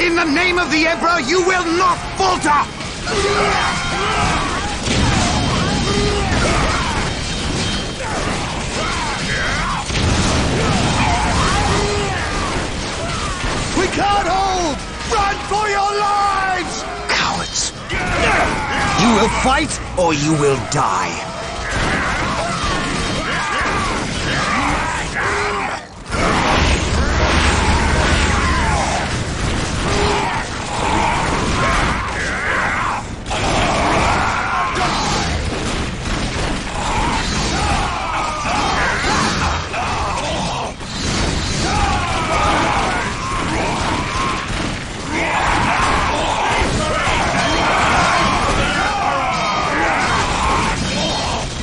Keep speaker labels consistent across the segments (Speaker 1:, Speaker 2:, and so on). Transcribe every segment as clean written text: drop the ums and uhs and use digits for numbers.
Speaker 1: In the name of the Emperor, you will not falter! We can't hold! Run for your lives!
Speaker 2: Cowards! You will fight, or you will die.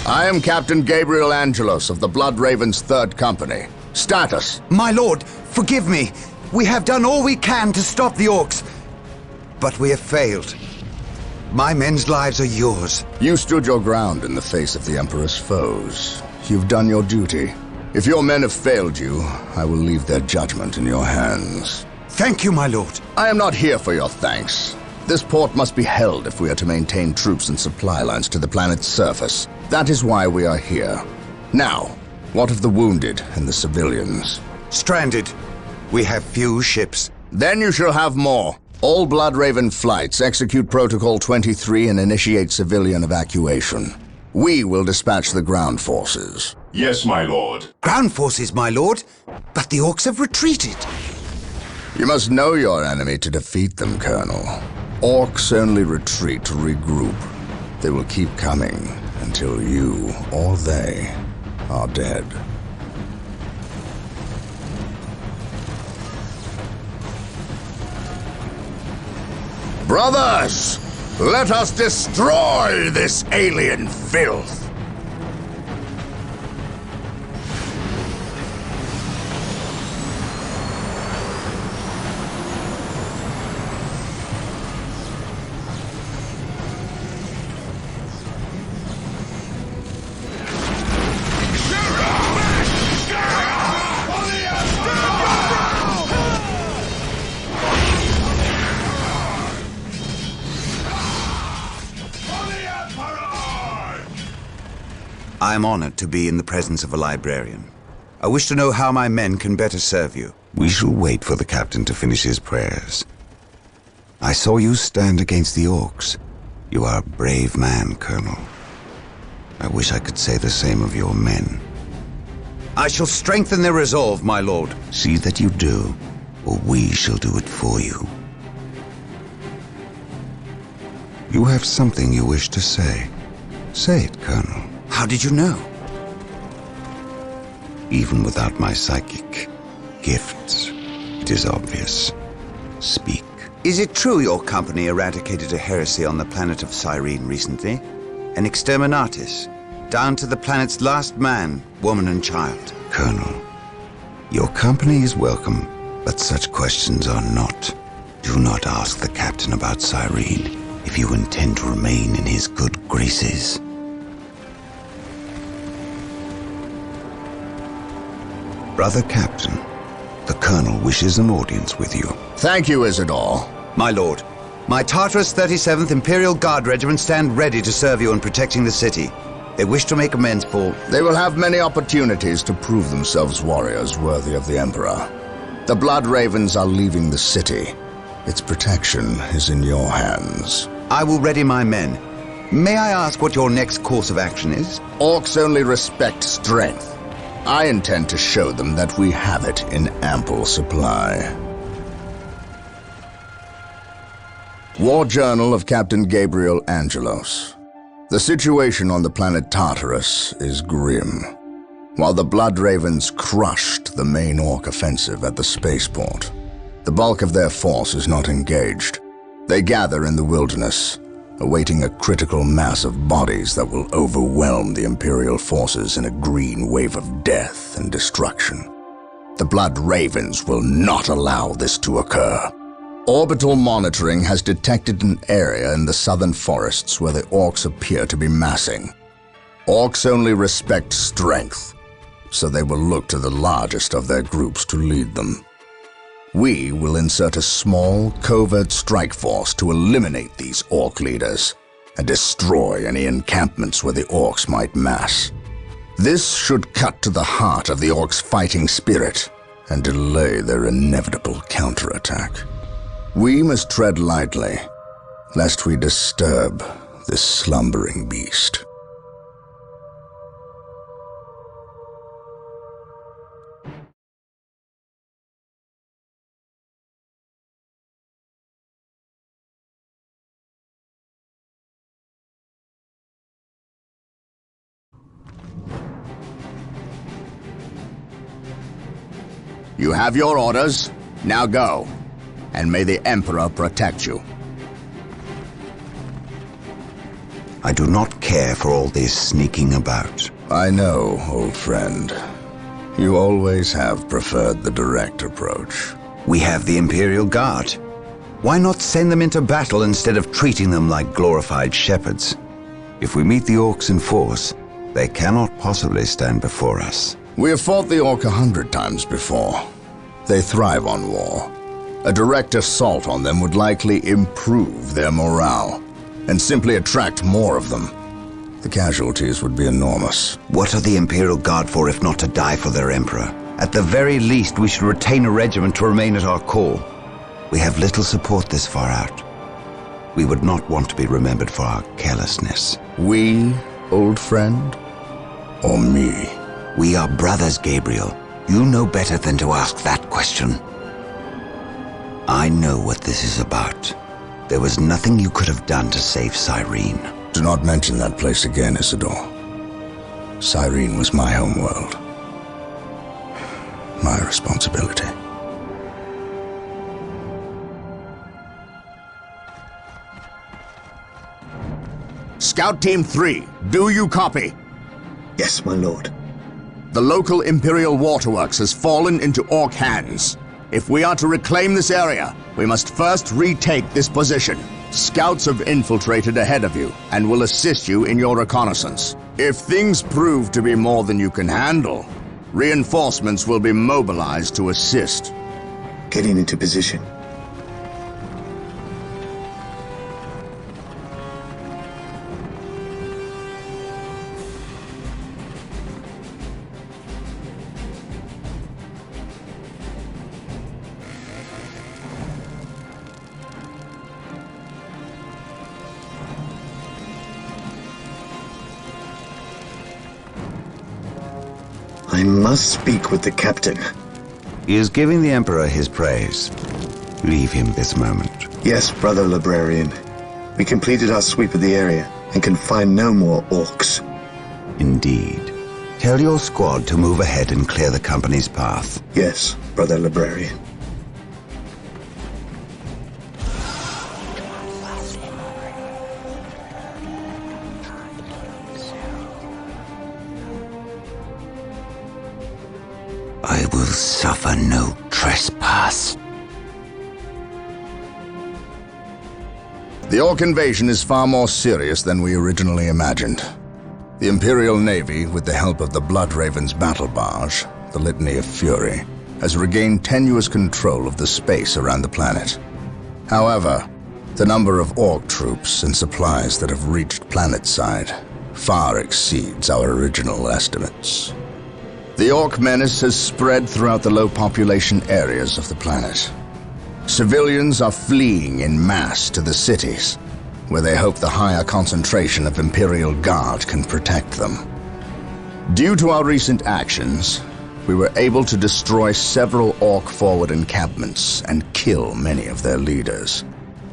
Speaker 3: I am Captain Gabriel Angelos of the Blood Ravens 3rd Company. Status.
Speaker 2: My lord, forgive me. We have done all we can to stop the orcs, but we have failed. My men's lives are yours.
Speaker 3: You stood your ground in the face of the Emperor's foes. You've done your duty. If your men have failed you, I will leave their judgment in your hands.
Speaker 2: Thank you, my lord.
Speaker 3: I am not here for your thanks. This port must be held if we are to maintain troops and supply lines to the planet's surface. That is why we are here. Now, what of the wounded and the civilians?
Speaker 2: Stranded. We have few ships.
Speaker 3: Then you shall have more. All Blood Raven flights execute Protocol 23 and initiate civilian evacuation. We will dispatch the ground forces.
Speaker 4: Yes, my lord.
Speaker 2: Ground forces, my lord? But the orcs have retreated.
Speaker 3: You must know your enemy to defeat them, Colonel. Orcs only retreat to regroup. They will keep coming until you or they are dead. Brothers, let us destroy this alien filth!
Speaker 2: I am honored to be in the presence of a librarian. I wish to know how my men can better serve you.
Speaker 5: We shall wait for the captain to finish his prayers. I saw you stand against the orcs. You are a brave man, Colonel. I wish I could say the same of your men.
Speaker 2: I shall strengthen their resolve, my lord.
Speaker 5: See that you do, or we shall do it for you. You have something you wish to say. Say it, Colonel.
Speaker 2: How did you know?
Speaker 5: Even without my psychic gifts, it is obvious. Speak.
Speaker 2: Is it true your company eradicated a heresy on the planet of Cyrene recently? An exterminatus, down to the planet's last man, woman and child.
Speaker 5: Colonel, your company is welcome, but such questions are not. Do not ask the captain about Cyrene if you intend to remain in his good graces. Brother Captain, the Colonel wishes an audience with you.
Speaker 3: Thank you, Isidore.
Speaker 2: My lord, my Tartarus 37th Imperial Guard Regiment stand ready to serve you in protecting the city. They wish to make amends for...
Speaker 3: They will have many opportunities to prove themselves warriors worthy of the Emperor. The Blood Ravens are leaving the city. Its protection is in your hands.
Speaker 2: I will ready my men. May I ask what your next course of action is?
Speaker 3: Orcs only respect strength. I intend to show them that we have it in ample supply. War Journal of Captain Gabriel Angelos. The situation on the planet Tartarus is grim. While the Blood Ravens crushed the main Orc offensive at the spaceport, the bulk of their force is not engaged. They gather in the wilderness, awaiting a critical mass of bodies that will overwhelm the Imperial forces in a green wave of death and destruction. The Blood Ravens will not allow this to occur. Orbital monitoring has detected an area in the southern forests where the Orcs appear to be massing. Orcs only respect strength, so they will look to the largest of their groups to lead them. We will insert a small, covert strike force to eliminate these Orc leaders and destroy any encampments where the Orcs might mass. This should cut to the heart of the Orcs' fighting spirit and delay their inevitable counterattack. We must tread lightly, lest we disturb this slumbering beast. You have your orders. Now go. And may the Emperor protect you.
Speaker 5: I do not care for all this sneaking about.
Speaker 3: I know, old friend. You always have preferred the direct approach.
Speaker 5: We have the Imperial Guard. Why not send them into battle instead of treating them like glorified shepherds? If we meet the Orcs in force, they cannot possibly stand before us.
Speaker 3: We have fought the Orc 100 times before. They thrive on war. A direct assault on them would likely improve their morale, and simply attract more of them. The casualties would be enormous.
Speaker 5: What are the Imperial Guard for if not to die for their Emperor? At the very least, we should retain a regiment to remain at our core. We have little support this far out. We would not want to be remembered for our carelessness.
Speaker 3: We, old friend? Or me?
Speaker 5: We are brothers, Gabriel. You know better than to ask that question. I know what this is about. There was nothing you could have done to save Cyrene.
Speaker 3: Do not mention that place again, Isidore. Cyrene was my homeworld. My responsibility. Scout Team 3, do you copy?
Speaker 1: Yes, my lord.
Speaker 3: The local Imperial waterworks has fallen into Orc hands. If we are to reclaim this area, we must first retake this position. Scouts have infiltrated ahead of you and will assist you in your reconnaissance. If things prove to be more than you can handle, reinforcements will be mobilized to assist.
Speaker 1: Getting into position. I must speak with the captain.
Speaker 5: He is giving the Emperor his praise. Leave him this moment.
Speaker 1: Yes, brother librarian. We completed our sweep of the area and can find no more Orcs.
Speaker 5: Indeed. Tell your squad to move ahead and clear the company's path.
Speaker 1: Yes, brother librarian.
Speaker 5: I will suffer no trespass.
Speaker 3: The Orc invasion is far more serious than we originally imagined. The Imperial Navy, with the help of the Bloodraven's battle barge, the Litany of Fury, has regained tenuous control of the space around the planet. However, the number of Orc troops and supplies that have reached planetside far exceeds our original estimates. The Orc menace has spread throughout the low population areas of the planet. Civilians are fleeing in mass to the cities, where they hope the higher concentration of Imperial Guard can protect them. Due to our recent actions, we were able to destroy several Orc forward encampments and kill many of their leaders.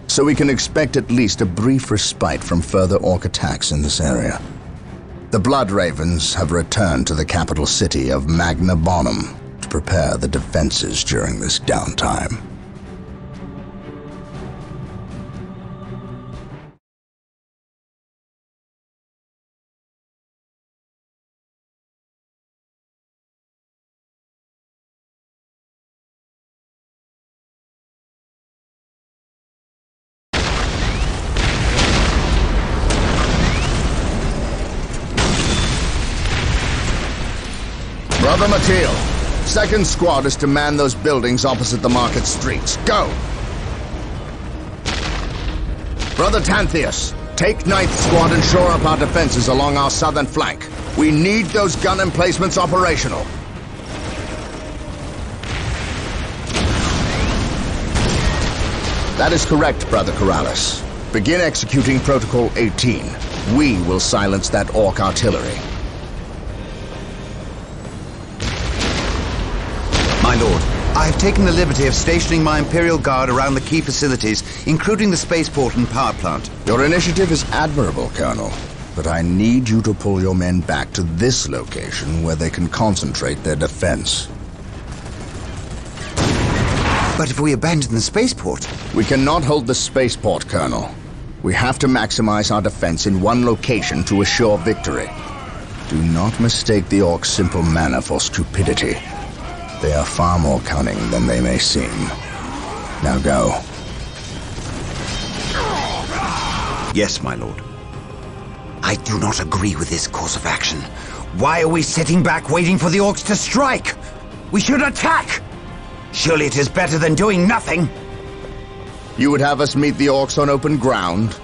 Speaker 3: So we can expect at least a brief respite from further Orc attacks in this area. The Bloodravens have returned to the capital city of Magna Bonum to prepare the defenses during this downtime. Brother Mathiel, Second squad is to man those buildings opposite the market streets. Go! Brother Tantheus, take Ninth Squad and shore up our defenses along our southern flank. We need those gun emplacements operational. That is correct, Brother Corrales. Begin executing Protocol 18. We will silence that Orc artillery.
Speaker 2: My lord, I have taken the liberty of stationing my Imperial Guard around the key facilities, including the spaceport and power plant.
Speaker 3: Your initiative is admirable, Colonel. But I need you to pull your men back to this location where they can concentrate their defense.
Speaker 2: But if we abandon the spaceport...
Speaker 3: We cannot hold the spaceport, Colonel. We have to maximize our defense in one location to assure victory. Do not mistake the Orcs' simple manner for stupidity. They are far more cunning than they may seem. Now go.
Speaker 2: Yes, my lord. I do not agree with this course of action. Why are we sitting back waiting for the Orcs to strike? We should attack! Surely it is better than doing nothing.
Speaker 3: You would have us meet the Orcs on open ground?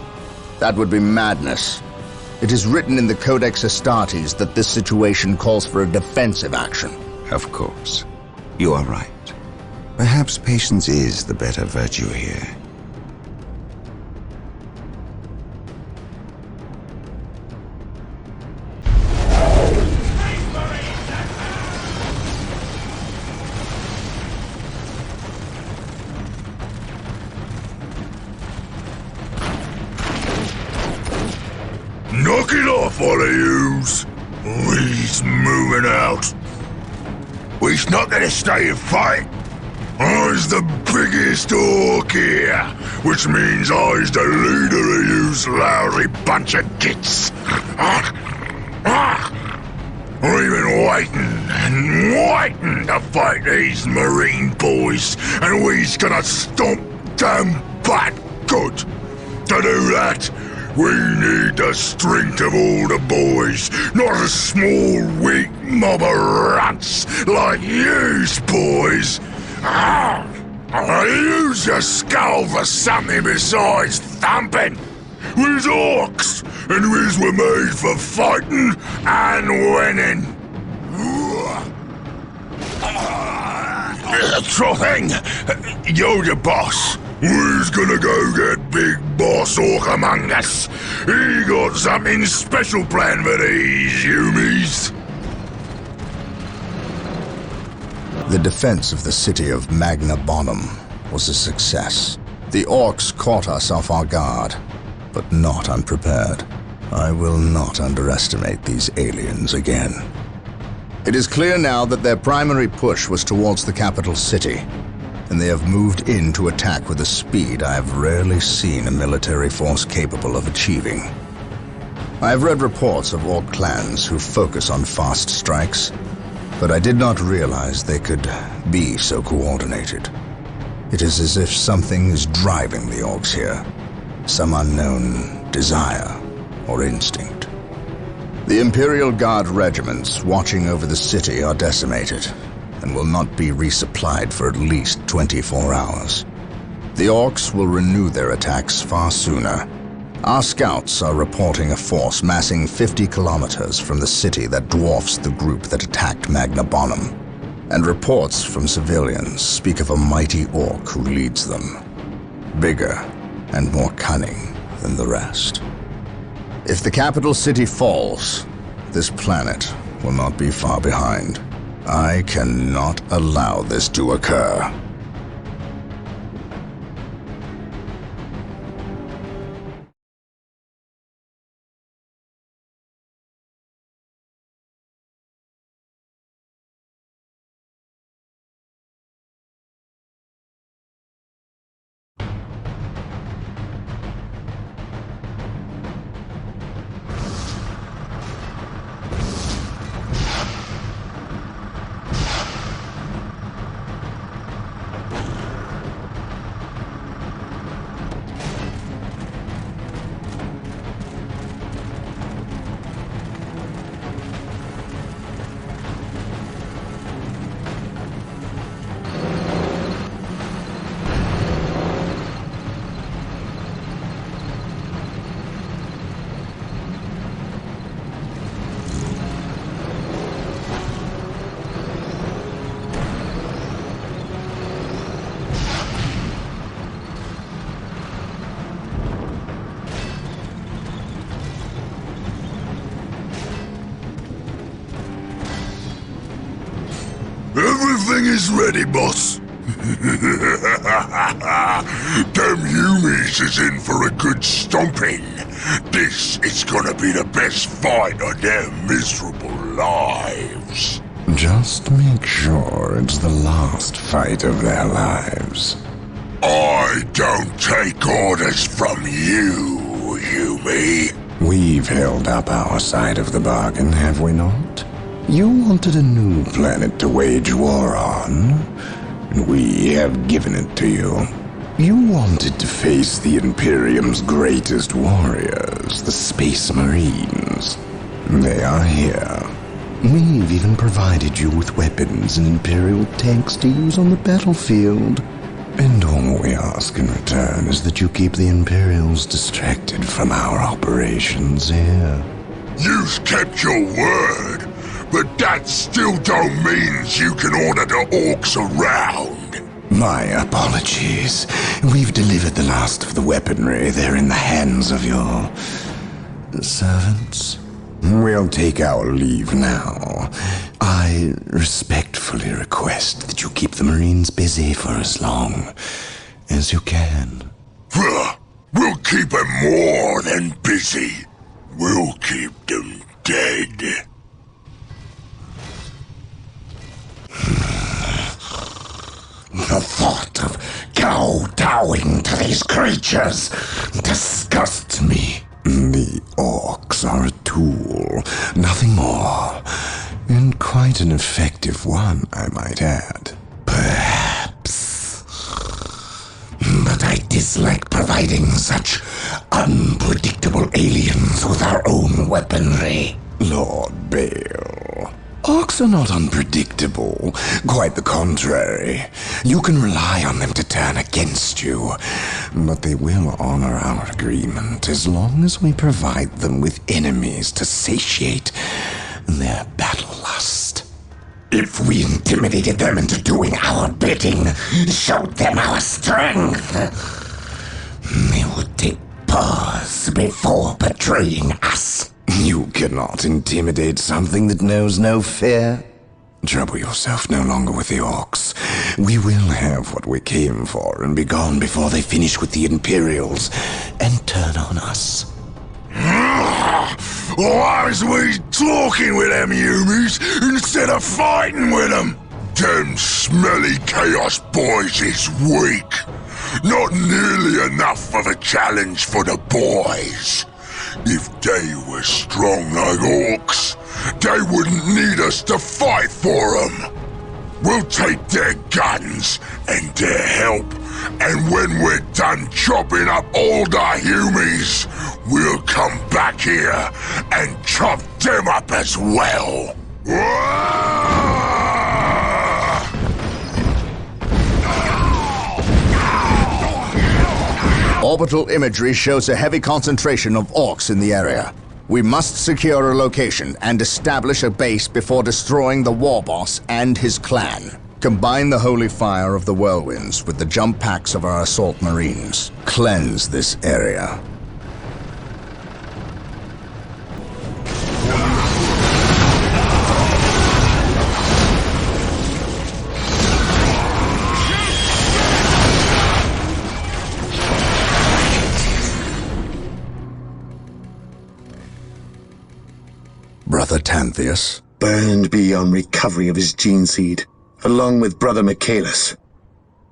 Speaker 3: That would be madness. It is written in the Codex Astartes that this situation calls for a defensive action.
Speaker 5: Of course. You are right. Perhaps patience is the better virtue here.
Speaker 4: Knock it off, all of yous! We's moving out. We's not gonna stay and fight. I's the biggest Orc here, which means I's the leader of yous lousy bunch of gits. I've been waiting to fight these Marine boys, and we's gonna stomp them back good. To do that, we need the strength of all the boys, not a small, weak mob of runts like yous boys. Use your skull for something besides thumping. We's Orcs, and we's were made for fighting and winning. Sure thing. You're the boss. We's gonna go get Big Boss Orc among us. He got something special planned for these humies.
Speaker 3: The defense of the city of Magna Bonum was a success. The Orcs caught us off our guard, but not unprepared. I will not underestimate these aliens again. It is clear now that their primary push was towards the capital city, and they have moved in to attack with a speed I have rarely seen a military force capable of achieving. I have read reports of Orc clans who focus on fast strikes, but I did not realize they could be so coordinated. It is as if something is driving the Orcs here, some unknown desire or instinct. The Imperial Guard regiments watching over the city are decimated and will not be resupplied for at least 24 hours. The Orcs will renew their attacks far sooner. Our scouts are reporting a force massing 50 kilometers from the city that dwarfs the group that attacked Magna Bonum, and reports from civilians speak of a mighty Orc who leads them, bigger and more cunning than the rest. If the capital city falls, this planet will not be far behind. I cannot allow this to occur.
Speaker 4: is ready, boss. Them Humies is in for a good stomping. This is gonna be the best fight of their miserable lives.
Speaker 6: Just make sure it's the last fight of their lives.
Speaker 4: I don't take orders from you, Humi.
Speaker 6: We've held up our side of the bargain, have we not? You wanted a new planet to wage war on, and we have given it to you. You wanted to face the Imperium's greatest warriors, the Space Marines. They are here. We've even provided you with weapons and Imperial tanks to use on the battlefield. And all we ask in return is that you keep the Imperials distracted from our operations here.
Speaker 4: You've kept your word, but that still don't mean you can order the orcs around.
Speaker 6: My apologies. We've delivered the last of the weaponry. They're in the hands of your servants. We'll take our leave now. I respectfully request that you keep the Marines busy for as long as you can.
Speaker 4: We'll keep them more than busy. We'll keep them dead.
Speaker 6: The thought of kowtowing to these creatures disgusts me. The orcs are a tool, nothing more. And quite an effective one, I might add. Perhaps. But I dislike providing such unpredictable aliens with our own weaponry. Lord Bale, orcs are not unpredictable. Quite the contrary. You can rely on them to turn against you. But they will honor our agreement as long as we provide them with enemies to satiate their battle lust. If we intimidated them into doing our bidding, showed them our strength, they would take pause before betraying us. You cannot intimidate something that knows no fear. Trouble yourself no longer with the orcs. We will have what we came for and be gone before they finish with the Imperials and turn on us.
Speaker 4: Why is we talking with them Humies instead of fighting with them? Them smelly Chaos boys is weak. Not nearly enough of a challenge for the boys. If they were strong like orcs, they wouldn't need us to fight for them. We'll take their guns and their help, and when we're done chopping up all the Humies, we'll come back here and chop them up as well.
Speaker 3: Orbital imagery shows a heavy concentration of orcs in the area. We must secure a location and establish a base before destroying the war boss and his clan. Combine the holy fire of the whirlwinds with the jump packs of our assault marines. Cleanse this area. Brother Tantheus?
Speaker 1: Burned beyond recovery of his gene seed, along with Brother Michaelis.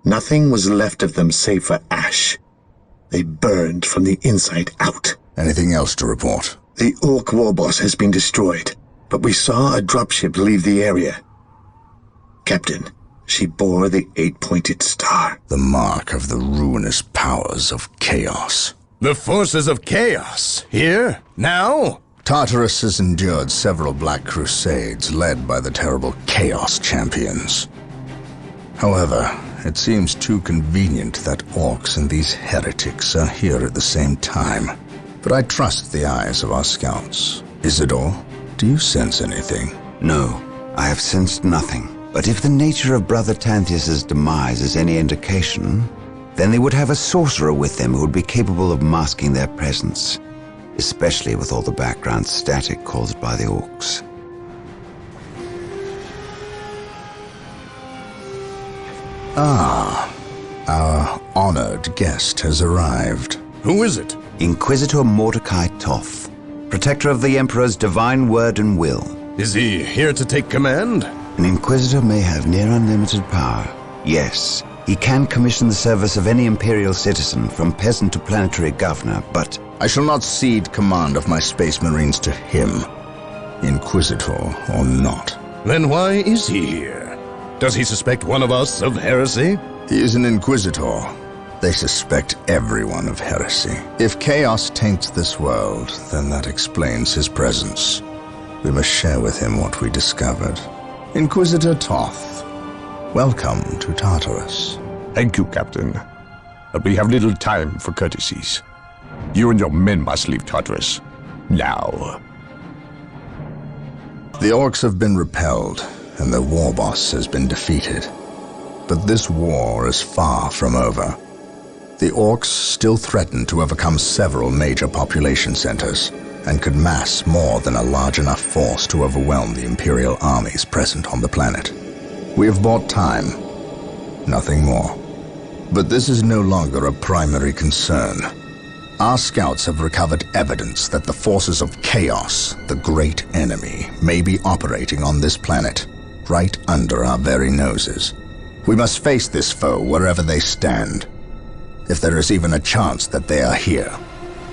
Speaker 1: Nothing was left of them save for ash. They burned from the inside out.
Speaker 3: Anything else to report?
Speaker 1: The Orc warboss has been destroyed, but we saw a dropship leave the area. Captain, she bore the 8-pointed star.
Speaker 3: The mark of the ruinous powers of chaos.
Speaker 6: The forces of chaos? Here? Now?
Speaker 3: Tartarus has endured several Black Crusades led by the terrible Chaos Champions. However, it seems too convenient that orcs and these heretics are here at the same time. But I trust the eyes of our scouts. Isidore, do you sense anything?
Speaker 2: No, I have sensed nothing. But if the nature of Brother Tantheus' demise is any indication, then they would have a sorcerer with them who would be capable of masking their presence. Especially with all the background static caused by the orcs.
Speaker 3: Our honored guest has arrived.
Speaker 6: Who is it?
Speaker 2: Inquisitor Mordecai Toth, protector of the Emperor's divine word and will.
Speaker 6: Is he here to take command?
Speaker 2: An Inquisitor may have near unlimited power. Yes, he can commission the service of any Imperial citizen, from peasant to planetary governor, but...
Speaker 3: I shall not cede command of my Space Marines to him, Inquisitor or not.
Speaker 6: Then why is he here? Does he suspect one of us of heresy?
Speaker 3: He is an Inquisitor. They suspect everyone of heresy. If chaos taints this world, then that explains his presence. We must share with him what we discovered. Inquisitor Toth, welcome to Tartarus.
Speaker 7: Thank you, Captain. But we have little time for courtesies. You and your men must leave Tartarus. Now.
Speaker 3: The orcs have been repelled, and their war boss has been defeated. But this war is far from over. The orcs still threaten to overcome several major population centers, and could mass more than a large enough force to overwhelm the Imperial armies present on the planet. We have bought time, nothing more. But this is no longer a primary concern. Our scouts have recovered evidence that the forces of chaos, the great enemy, may be operating on this planet, right under our very noses. We must face this foe wherever they stand. If there is even a chance that they are here,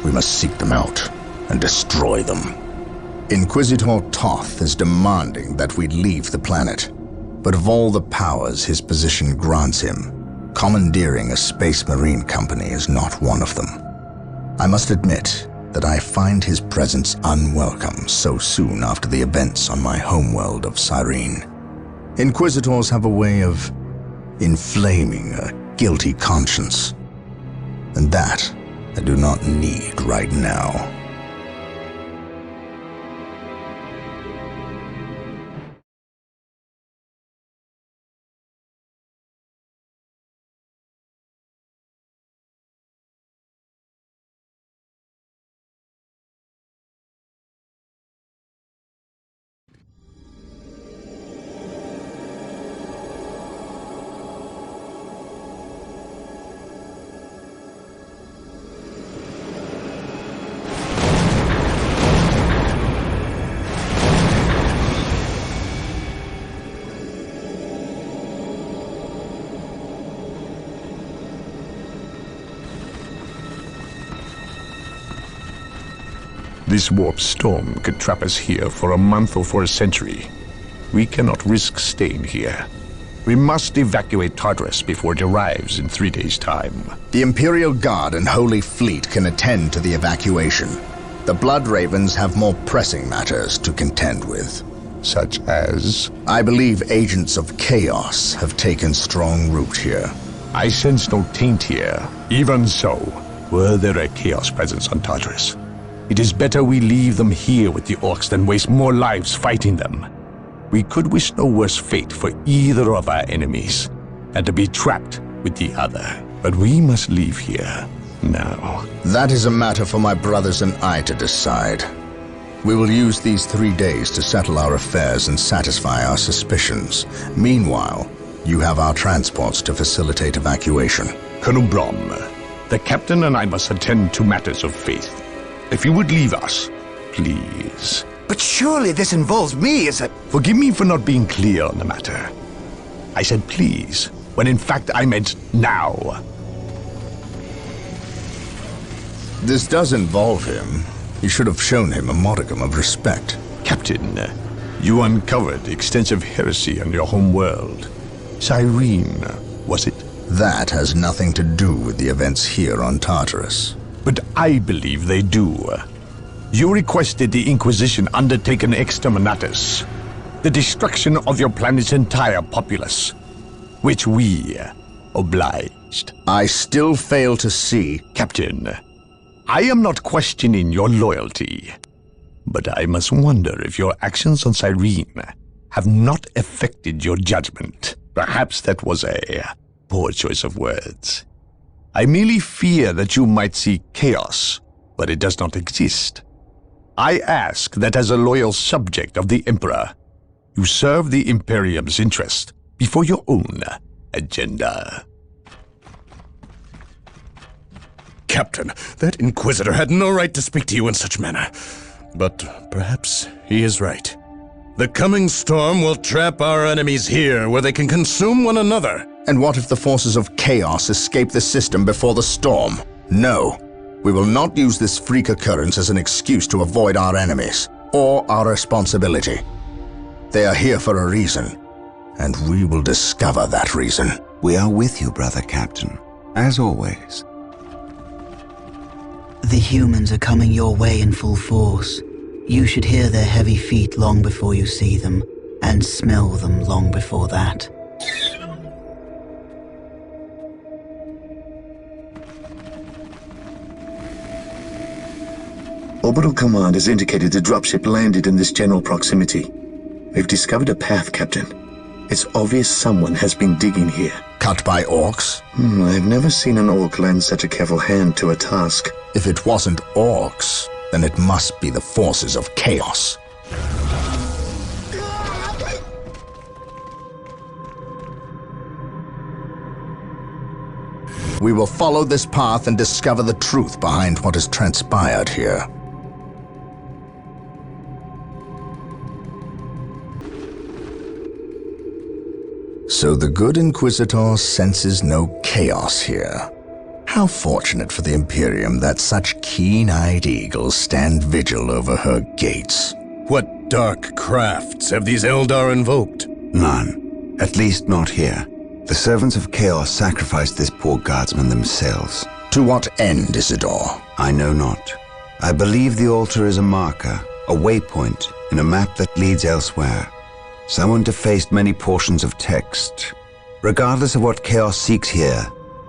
Speaker 3: we must seek them out and destroy them. Inquisitor Toth is demanding that we leave the planet, but of all the powers his position grants him, commandeering a Space Marine company is not one of them. I must admit that I find his presence unwelcome so soon after the events on my homeworld of Cyrene. Inquisitors have a way of inflaming a guilty conscience, and that I do not need right now.
Speaker 7: This warp storm could trap us here for a month or for a century. We cannot risk staying here. We must evacuate Tartarus before it arrives in 3 days' time.
Speaker 3: The Imperial Guard and Holy Fleet can attend to the evacuation. The Blood Ravens have more pressing matters to contend with.
Speaker 7: Such as?
Speaker 3: I believe agents of chaos have taken strong root here.
Speaker 7: I sense no taint here. Even so, were there a chaos presence on Tartarus, it is better we leave them here with the orcs than waste more lives fighting them. We could wish no worse fate for either of our enemies, and to be trapped with the other. But we must leave here now.
Speaker 3: That is a matter for my brothers and I to decide. We will use these 3 days to settle our affairs and satisfy our suspicions. Meanwhile, you have our transports to facilitate evacuation.
Speaker 7: Colonel Brom, the captain and I must attend to matters of faith. If you would leave us, please.
Speaker 2: But surely this involves me as a...
Speaker 7: Forgive me for not being clear on the matter. I said please, when in fact I meant now.
Speaker 3: This does involve him. You should have shown him a modicum of respect.
Speaker 7: Captain, you uncovered extensive heresy on your home world. Cyrene, was it?
Speaker 3: That has nothing to do with the events here on Tartarus.
Speaker 7: But I believe they do. You requested the Inquisition undertake an exterminatus, the destruction of your planet's entire populace, which we obliged.
Speaker 3: I still fail to see...
Speaker 7: Captain, I am not questioning your loyalty, but I must wonder if your actions on Cyrene have not affected your judgment. Perhaps that was a poor choice of words. I merely fear that you might see chaos, but it does not exist. I ask that as a loyal subject of the Emperor, you serve the Imperium's interest before your own, agenda.
Speaker 6: Captain, that Inquisitor had no right to speak to you in such manner. But perhaps he is right. The coming storm will trap our enemies here, where they can consume one another.
Speaker 3: And what if the forces of chaos escape the system before the storm? No. We will not use this freak occurrence as an excuse to avoid our enemies, or our responsibility. They are here for a reason, and we will discover that reason.
Speaker 5: We are with you, brother Captain, as always.
Speaker 8: The humans are coming your way in full force. You should hear their heavy feet long before you see them, and smell them long before that.
Speaker 1: Orbital Command has indicated the dropship landed in this general proximity. We've discovered a path, Captain. It's obvious someone has been digging here.
Speaker 3: Cut by orcs?
Speaker 1: I've never seen an orc lend such a careful hand to a task.
Speaker 3: If it wasn't orcs, then it must be the forces of chaos. We will follow this path and discover the truth behind what has transpired here. So the good Inquisitor senses no chaos here. How fortunate for the Imperium that such keen-eyed eagles stand vigil over her gates.
Speaker 6: What dark crafts have these Eldar invoked?
Speaker 5: None. At least not here. The servants of chaos sacrificed this poor guardsman themselves.
Speaker 3: To what end, Isidore?
Speaker 5: I know not. I believe the altar is a marker, a waypoint in a map that leads elsewhere. Someone defaced many portions of text. Regardless of what chaos seeks here,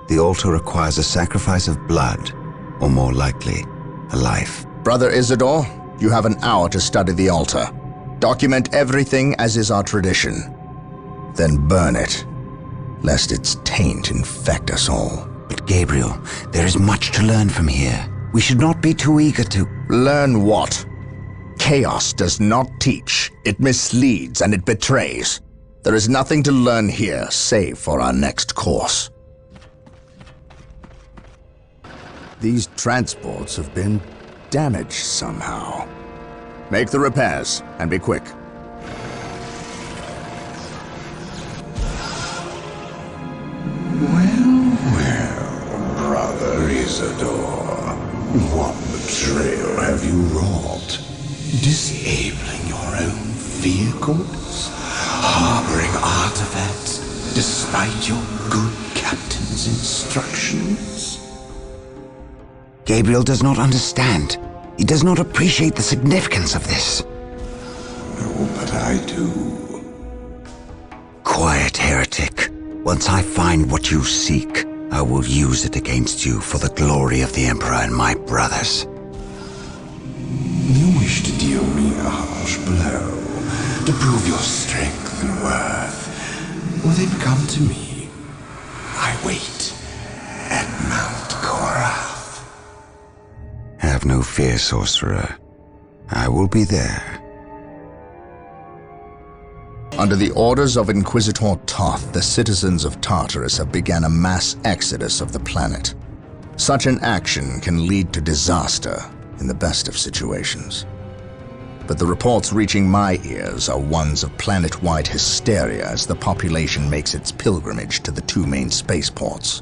Speaker 5: the altar requires a sacrifice of blood, or more likely, a life.
Speaker 3: Brother Isidore, you have an hour to study the altar. Document everything as is our tradition. Then burn it, lest its taint infect us all.
Speaker 5: But Gabriel, there is much to learn from here. We should not be too eager to...
Speaker 3: Learn what? Chaos does not teach. It misleads and it betrays. There is nothing to learn here, save for our next course. These transports have been damaged somehow. Make the repairs, and be quick.
Speaker 6: Well, Brother Isidore, what betrayal have you wrought? Disabling your own vehicles? Harboring artifacts despite your good captain's instructions?
Speaker 5: Gabriel does not understand. He does not appreciate the significance of this.
Speaker 6: Oh, but I do.
Speaker 5: Quiet, heretic. Once I find what you seek, I will use it against you for the glory of the Emperor and my brothers.
Speaker 6: You wish to deal me a harsh blow, to prove your strength and worth. Well, then come to me. I wait at Mount Korath.
Speaker 5: Have no fear, sorcerer. I will be there.
Speaker 3: Under the orders of Inquisitor Toth, the citizens of Tartarus have begun a mass exodus of the planet. Such an action can lead to disaster in the best of situations. But the reports reaching my ears are ones of planet-wide hysteria as the population makes its pilgrimage to the two main spaceports.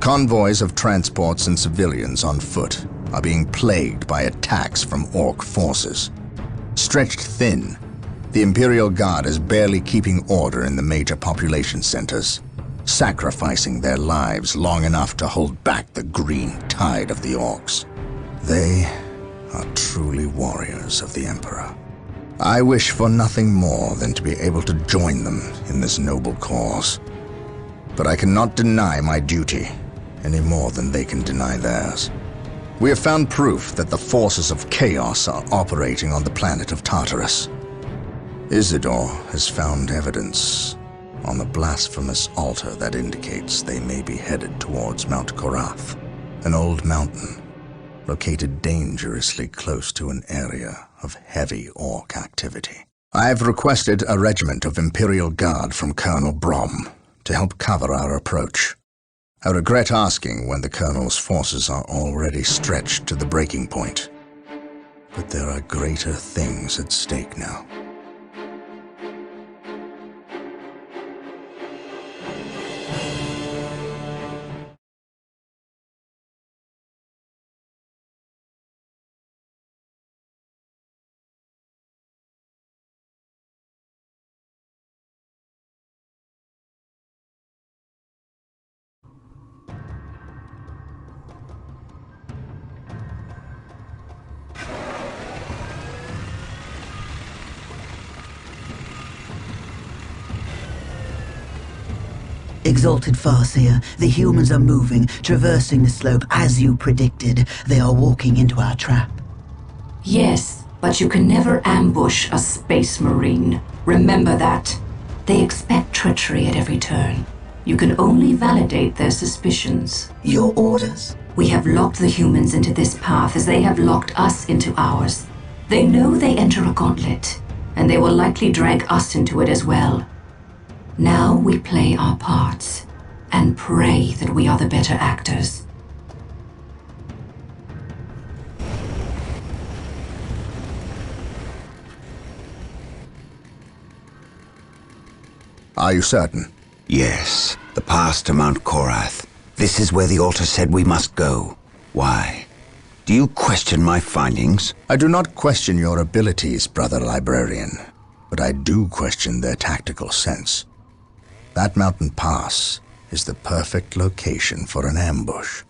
Speaker 3: Convoys of transports and civilians on foot are being plagued by attacks from Orc forces. Stretched thin, the Imperial Guard is barely keeping order in the major population centers, sacrificing their lives long enough to hold back the green tide of the Orcs. They are truly warriors of the Emperor. I wish for nothing more than to be able to join them in this noble cause. But I cannot deny my duty any more than they can deny theirs. We have found proof that the forces of chaos are operating on the planet of Tartarus. Isidore has found evidence on the blasphemous altar that indicates they may be headed towards Mount Korath, an old mountain located dangerously close to an area of heavy Orc activity. I have requested a regiment of Imperial Guard from Colonel Brom, to help cover our approach. I regret asking when the Colonel's forces are already stretched to the breaking point. But there are greater things at stake now.
Speaker 8: Exalted Farseer, the humans are moving, traversing the slope as you predicted. They are walking into our trap.
Speaker 9: Yes, but you can never ambush a space marine. Remember that. They expect treachery at every turn. You can only validate their suspicions.
Speaker 8: Your orders?
Speaker 9: We have locked the humans into this path as they have locked us into ours. They know they enter a gauntlet, and they will likely drag us into it as well. Now we play our parts, and pray that we are the better actors.
Speaker 3: Are you certain?
Speaker 2: Yes, the path to Mount Korath. This is where the altar said we must go. Why? Do you question my findings?
Speaker 3: I do not question your abilities, Brother Librarian, but I do question their tactical sense. That mountain pass is the perfect location for an ambush.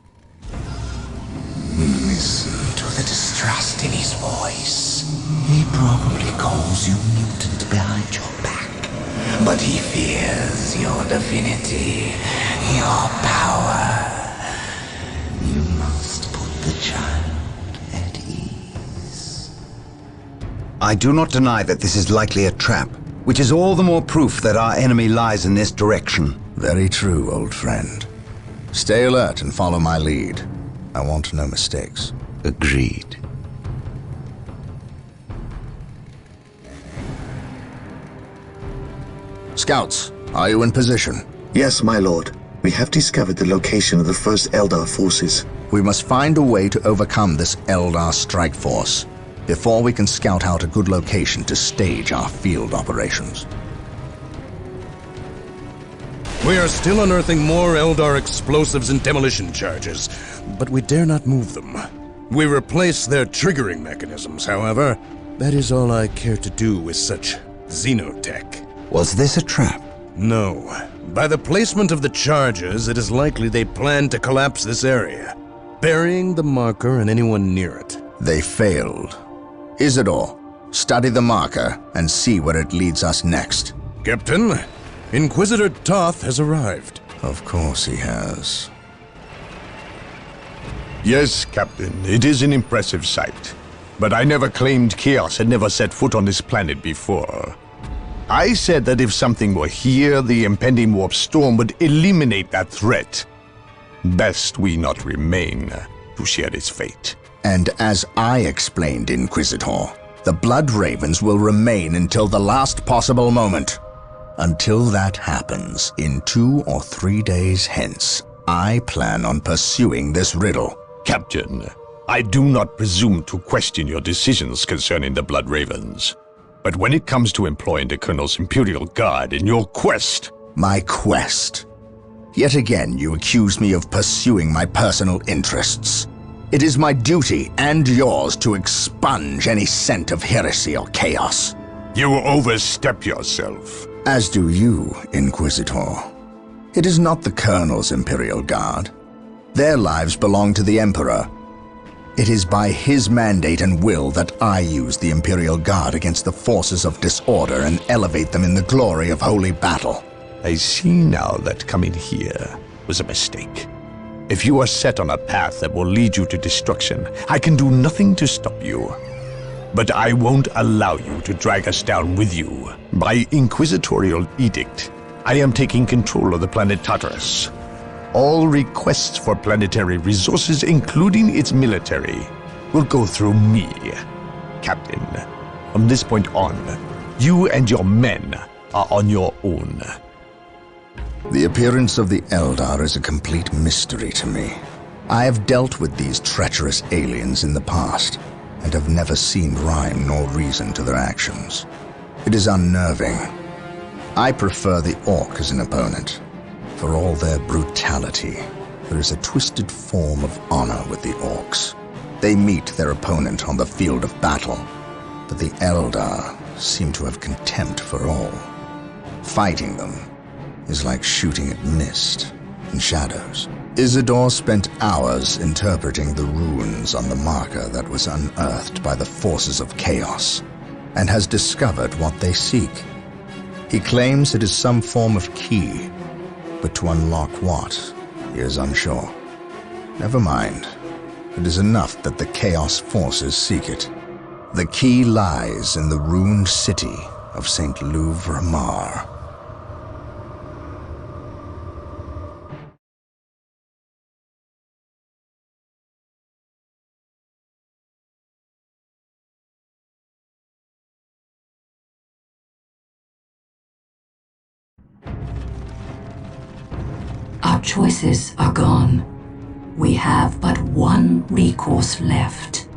Speaker 6: Listen to the distrust in his voice. He probably calls you mutant behind your back, but he fears your divinity, your power. You must put the child at ease.
Speaker 2: I do not deny that this is likely a trap, which is all the more proof that our enemy lies in this direction.
Speaker 3: Very true, old friend. Stay alert and follow my lead. I want no mistakes.
Speaker 2: Agreed.
Speaker 3: Scouts, are you in position?
Speaker 1: Yes, my lord. We have discovered the location of the first Eldar forces.
Speaker 3: We must find a way to overcome this Eldar strike force before we can scout out a good location to stage our field operations.
Speaker 10: We are still unearthing more Eldar explosives and demolition charges, but we dare not move them. We replace their triggering mechanisms, however. That is all I care to do with such xenotech.
Speaker 2: Was this a trap?
Speaker 10: No. By the placement of the charges, it is likely they plan to collapse this area, burying the marker and anyone near it.
Speaker 3: They failed. Isidore, study the marker and see where it leads us next.
Speaker 10: Captain, Inquisitor Toth has arrived.
Speaker 3: Of course he has.
Speaker 7: Yes, Captain, it is an impressive sight. But I never claimed Chaos had never set foot on this planet before. I said that if something were here, the impending warp storm would eliminate that threat. Best we not remain to share its fate.
Speaker 3: And as I explained, Inquisitor, the Blood Ravens will remain until the last possible moment. Until that happens, in 2 or 3 days hence, I plan on pursuing this riddle.
Speaker 7: Captain, I do not presume to question your decisions concerning the Blood Ravens. But when it comes to employing the Colonel's Imperial Guard in your quest...
Speaker 3: My quest? Yet again you accuse me of pursuing my personal interests. It is my duty and yours to expunge any scent of heresy or chaos.
Speaker 7: You overstep yourself.
Speaker 3: As do you, Inquisitor. It is not the Colonel's Imperial Guard. Their lives belong to the Emperor. It is by his mandate and will that I use the Imperial Guard against the forces of disorder and elevate them in the glory of holy battle.
Speaker 7: I see now that coming here was a mistake. If you are set on a path that will lead you to destruction, I can do nothing to stop you. But I won't allow you to drag us down with you. By inquisitorial edict, I am taking control of the planet Tartarus. All requests for planetary resources, including its military, will go through me, Captain. From this point on, you and your men are on your own.
Speaker 3: The appearance of the Eldar is a complete mystery to me. I have dealt with these treacherous aliens in the past, and have never seen rhyme nor reason to their actions. It is unnerving. I prefer the Orc as an opponent. For all their brutality, there is a twisted form of honor with the Orcs. They meet their opponent on the field of battle, but the Eldar seem to have contempt for all. Fighting them is like shooting at mist and shadows. Isidore spent hours interpreting the runes on the marker that was unearthed by the forces of chaos, and has discovered what they seek. He claims it is some form of key, but to unlock what, he is unsure. Never mind. It is enough that the chaos forces seek it. The key lies in the ruined city of St. Louvre-Mar.
Speaker 9: Our choices are gone. We have but one recourse left.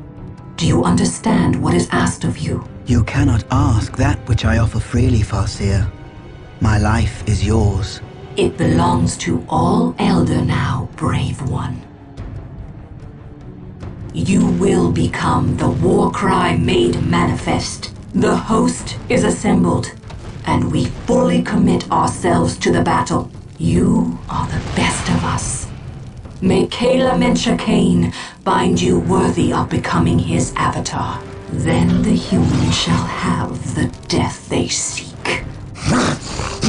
Speaker 9: Do you understand what is asked of you?
Speaker 8: You cannot ask that which I offer freely, Farseer. My life is yours.
Speaker 9: It belongs to all Elder now, brave one. You will become the war cry made manifest. The host is assembled, and we fully commit ourselves to the battle. You are the best of us. May Kayla Mencha Kane find you worthy of becoming his avatar. Then the humans shall have the death they seek.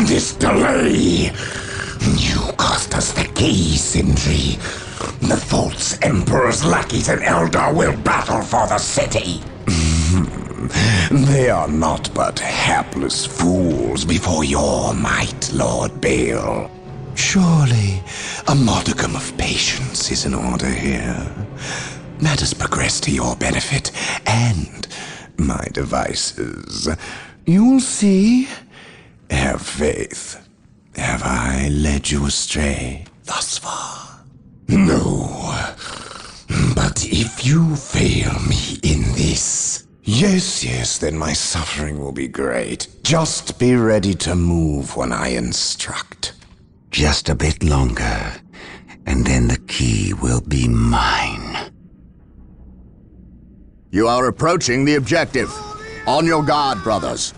Speaker 6: This delay! You cost us the key, Sindri. The false Emperor's lackeys and Eldar will battle for the city. They are not but hapless fools before your might, Lord Bale. Surely, a modicum of patience is in order here. Let us progress to your benefit and my devices. You will see. Have faith. Have I led you astray thus far? No. But if you fail me in this... Yes, then my suffering will be great. Just be ready to move when I instruct.
Speaker 2: Just a bit longer, and then the key will be mine.
Speaker 3: You are approaching the objective. On your guard, brothers.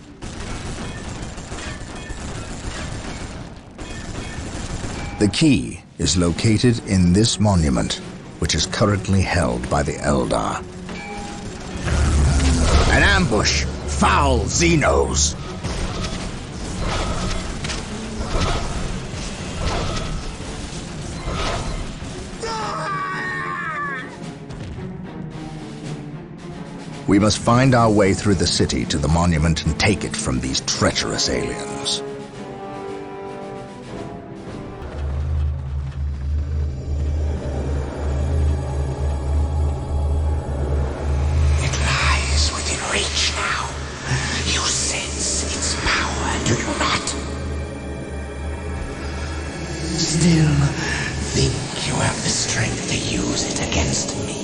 Speaker 3: The key is located in this monument, which is currently held by the Eldar. An ambush! Foul Xenos! We must find our way through the city to the monument and take it from these treacherous aliens.
Speaker 6: It lies within reach now. You sense its power, do you not? Still, think you have the strength to use it against me?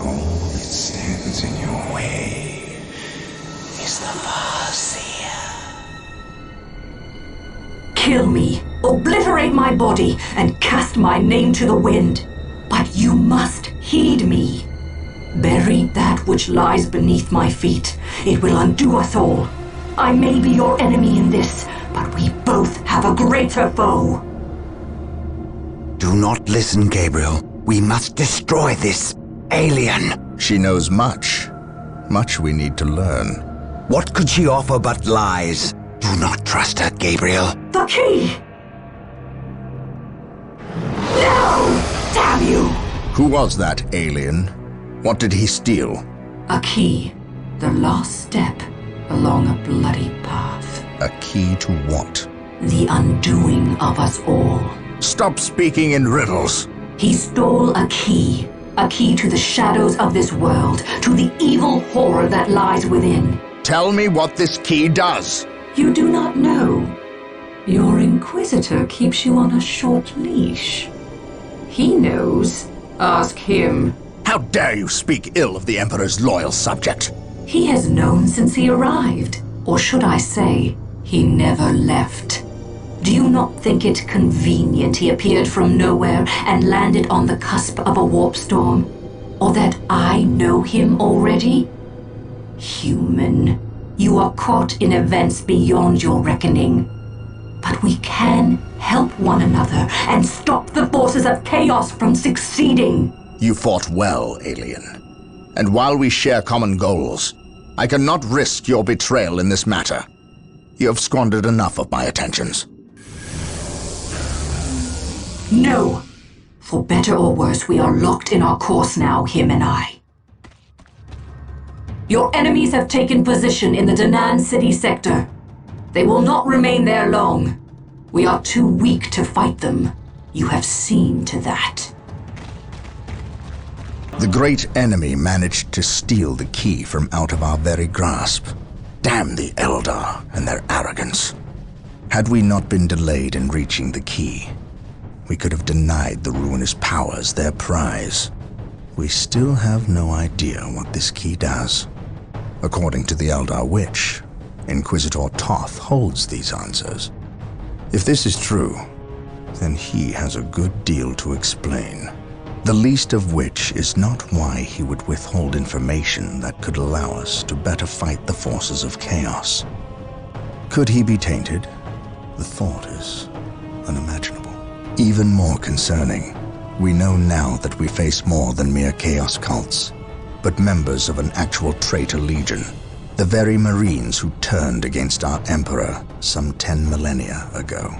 Speaker 6: All that stands in your way is the Farseer.
Speaker 9: Kill me, obliterate my body, and cast my name to the wind. But you must heed me. Bury that which lies beneath my feet. It will undo us all. I may be your enemy in this, but we both have a greater foe.
Speaker 2: Do not listen, Gabriel. We must destroy this alien.
Speaker 3: She knows much. Much we need to learn.
Speaker 2: What could she offer but lies? Do not trust her, Gabriel.
Speaker 9: The key! No! Damn you!
Speaker 3: Who was that alien? What did he steal?
Speaker 9: A key. The last step along a bloody path.
Speaker 3: A key to what?
Speaker 9: The undoing of us all.
Speaker 3: Stop speaking in riddles.
Speaker 9: He stole a key. A key to the shadows of this world, to the evil horror that lies within.
Speaker 3: Tell me what this key does.
Speaker 9: You do not know. Your Inquisitor keeps you on a short leash. He knows. Ask him.
Speaker 3: How dare you speak ill of the Emperor's loyal subject?
Speaker 9: He has known since he arrived. Or should I say, he never left. Do you not think it convenient he appeared from nowhere and landed on the cusp of a warp storm? Or that I know him already? Human, you are caught in events beyond your reckoning. But we can help one another and stop the forces of chaos from succeeding.
Speaker 3: You fought well, alien. And while we share common goals, I cannot risk your betrayal in this matter. You have squandered enough of my attentions.
Speaker 9: No. For better or worse, we are locked in our course now, him and I. Your enemies have taken position in the Danan City sector. They will not remain there long. We are too weak to fight them. You have seen to that.
Speaker 3: The great enemy managed to steal the key from out of our very grasp. Damn the Eldar and their arrogance. Had we not been delayed in reaching the key, we could have denied the ruinous powers their prize. We still have no idea what this key does. According to the Eldar Witch, Inquisitor Toth holds these answers. If this is true, then he has a good deal to explain. The least of which is not why he would withhold information that could allow us to better fight the forces of chaos. Could he be tainted? The thought is unimaginable. Even more concerning, we know now that we face more than mere chaos cults, but members of an actual traitor legion, the very Marines who turned against our Emperor some 10 millennia ago.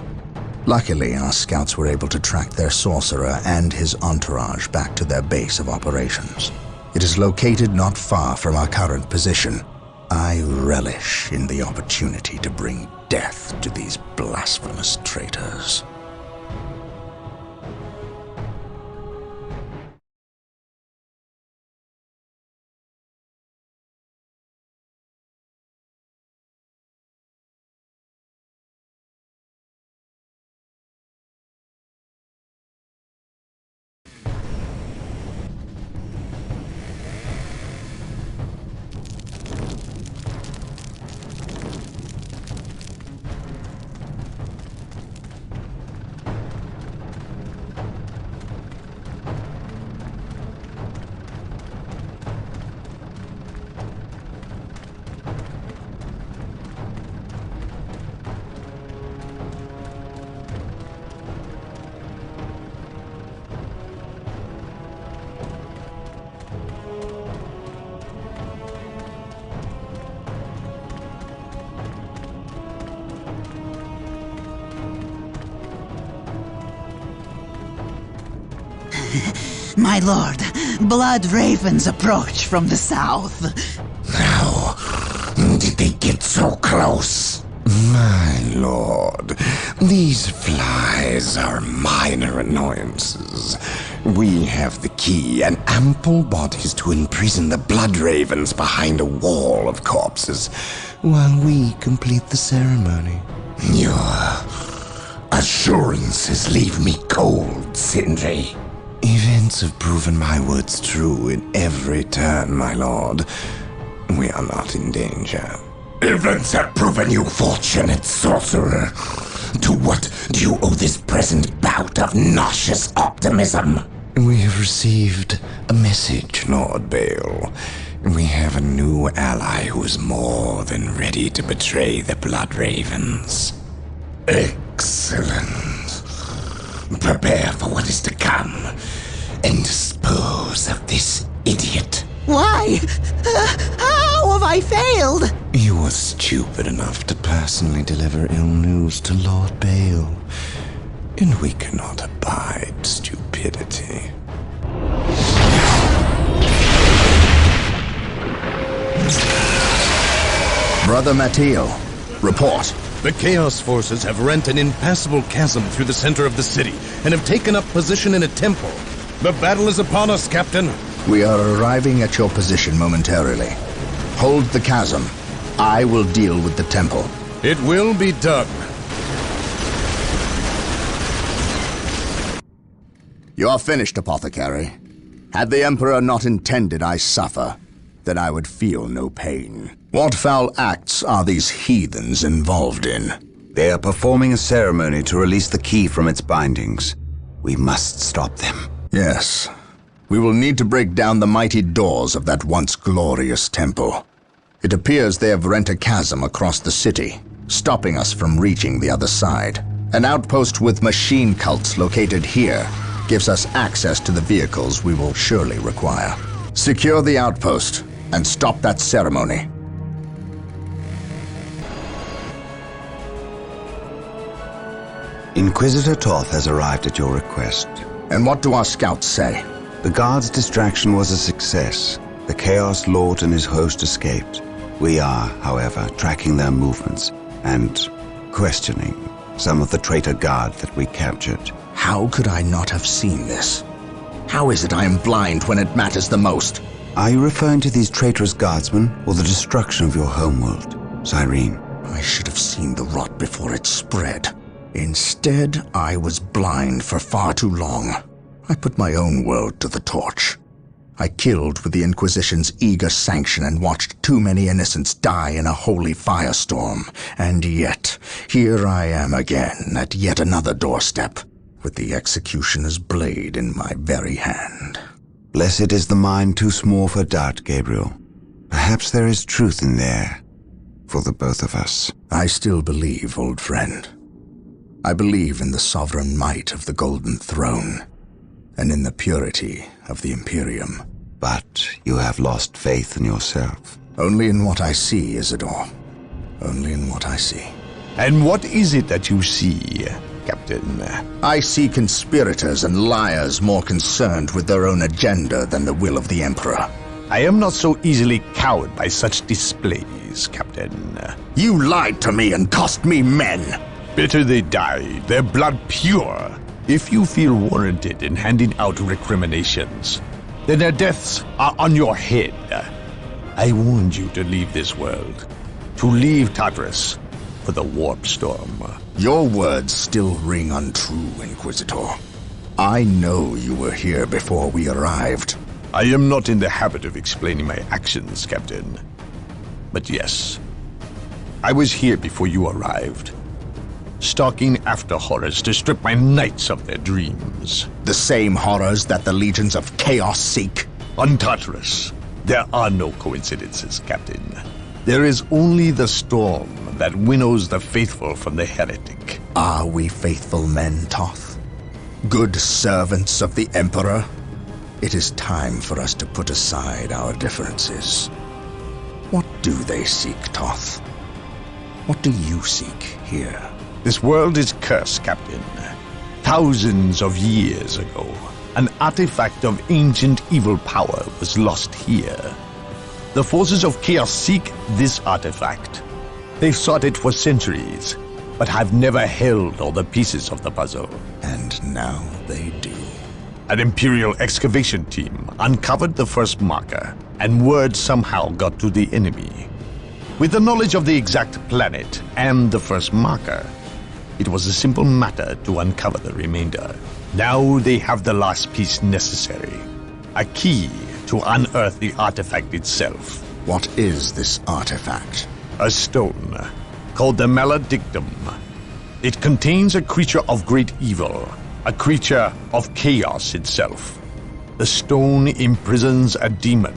Speaker 3: Luckily, our scouts were able to track their sorcerer and his entourage back to their base of operations. It is located not far from our current position. I relish in the opportunity to bring death to these blasphemous traitors.
Speaker 11: My lord, blood ravens approach from the south.
Speaker 6: How did they get so close? My lord, these flies are minor annoyances. We have the key and ample bodies to imprison the blood ravens behind a wall of corpses, while we complete the ceremony. Your assurances leave me cold, Sindri. Events have proven my words true in every turn, my lord. We are not in danger. Events have proven you fortunate, sorcerer. To what do you owe this present bout of nauseous optimism? We have received a message, Lord Bale. We have a new ally who is more than ready to betray the Blood Ravens. Excellent. Prepare for what is to come, and dispose of this idiot.
Speaker 11: Why? How have I failed?
Speaker 6: You were stupid enough to personally deliver ill news to Lord Bale, and we cannot abide stupidity.
Speaker 3: Brother Mateo, report.
Speaker 10: The Chaos Forces have rent an impassable chasm through the center of the city and have taken up position in a temple. The battle is upon us, Captain.
Speaker 3: We are arriving at your position momentarily. Hold the chasm. I will deal with the temple.
Speaker 10: It will be done.
Speaker 3: You are finished, Apothecary. Had the Emperor not intended I suffer, then I would feel no pain. What foul acts are these heathens involved in?
Speaker 2: They are performing a ceremony to release the key from its bindings. We must stop them.
Speaker 3: Yes. We will need to break down the mighty doors of that once glorious temple. It appears they have rent a chasm across the city, stopping us from reaching the other side. An outpost with machine cults located here gives us access to the vehicles we will surely require. Secure the outpost and stop that ceremony.
Speaker 2: Inquisitor Toth has arrived at your request.
Speaker 3: And what do our scouts say?
Speaker 2: The guard's distraction was a success. The Chaos Lord and his host escaped. We are, however, tracking their movements and questioning some of the traitor guard that we captured.
Speaker 3: How could I not have seen this? How is it I am blind when it matters the most?
Speaker 2: Are you referring to these traitorous guardsmen or the destruction of your homeworld, Cyrene?
Speaker 3: I should have seen the rot before it spread. Instead, I was blind for far too long. I put my own world to the torch. I killed with the Inquisition's eager sanction and watched too many innocents die in a holy firestorm. And yet, here I am again at yet another doorstep, with the executioner's blade in my very hand.
Speaker 2: Blessed is the mind too small for doubt, Gabriel. Perhaps there is truth in there, for the both of us.
Speaker 3: I still believe, old friend. I believe in the sovereign might of the Golden Throne, and in the purity of the Imperium.
Speaker 2: But you have lost faith in yourself.
Speaker 3: Only in what I see, Isidore. Only in what I see.
Speaker 7: And what is it that you see, Captain?
Speaker 3: I see conspirators and liars more concerned with their own agenda than the will of the Emperor.
Speaker 7: I am not so easily cowed by such displays, Captain.
Speaker 3: You lied to me and cost me men!
Speaker 7: Better they died, their blood pure. If you feel warranted in handing out recriminations, then their deaths are on your head. I warned you to leave this world, to leave Tartarus for the warp storm.
Speaker 3: Your words still ring untrue, Inquisitor. I know you were here before we arrived.
Speaker 7: I am not in the habit of explaining my actions, Captain. But yes, I was here before you arrived, stalking after horrors to strip my knights of their dreams.
Speaker 3: The same horrors that the legions of chaos seek.
Speaker 7: On Tartarus, there are no coincidences, Captain. There is only the storm that winnows the faithful from the heretic.
Speaker 3: Are we faithful men, Toth? Good servants of the Emperor? It is time for us to put aside our differences. What do they seek, Toth? What do you seek here?
Speaker 7: This world is cursed, Captain. Thousands of years ago, an artifact of ancient evil power was lost here. The forces of chaos seek this artifact. They've sought it for centuries, but have never held all the pieces of the puzzle.
Speaker 3: And now they do.
Speaker 7: An Imperial excavation team uncovered the first marker, and word somehow got to the enemy. With the knowledge of the exact planet and the first marker, it was a simple matter to uncover the remainder. Now they have the last piece necessary, a key to unearth the artifact itself.
Speaker 3: What is this artifact?
Speaker 7: A stone, called the Maledictum. It contains a creature of great evil, a creature of chaos itself. The stone imprisons a demon,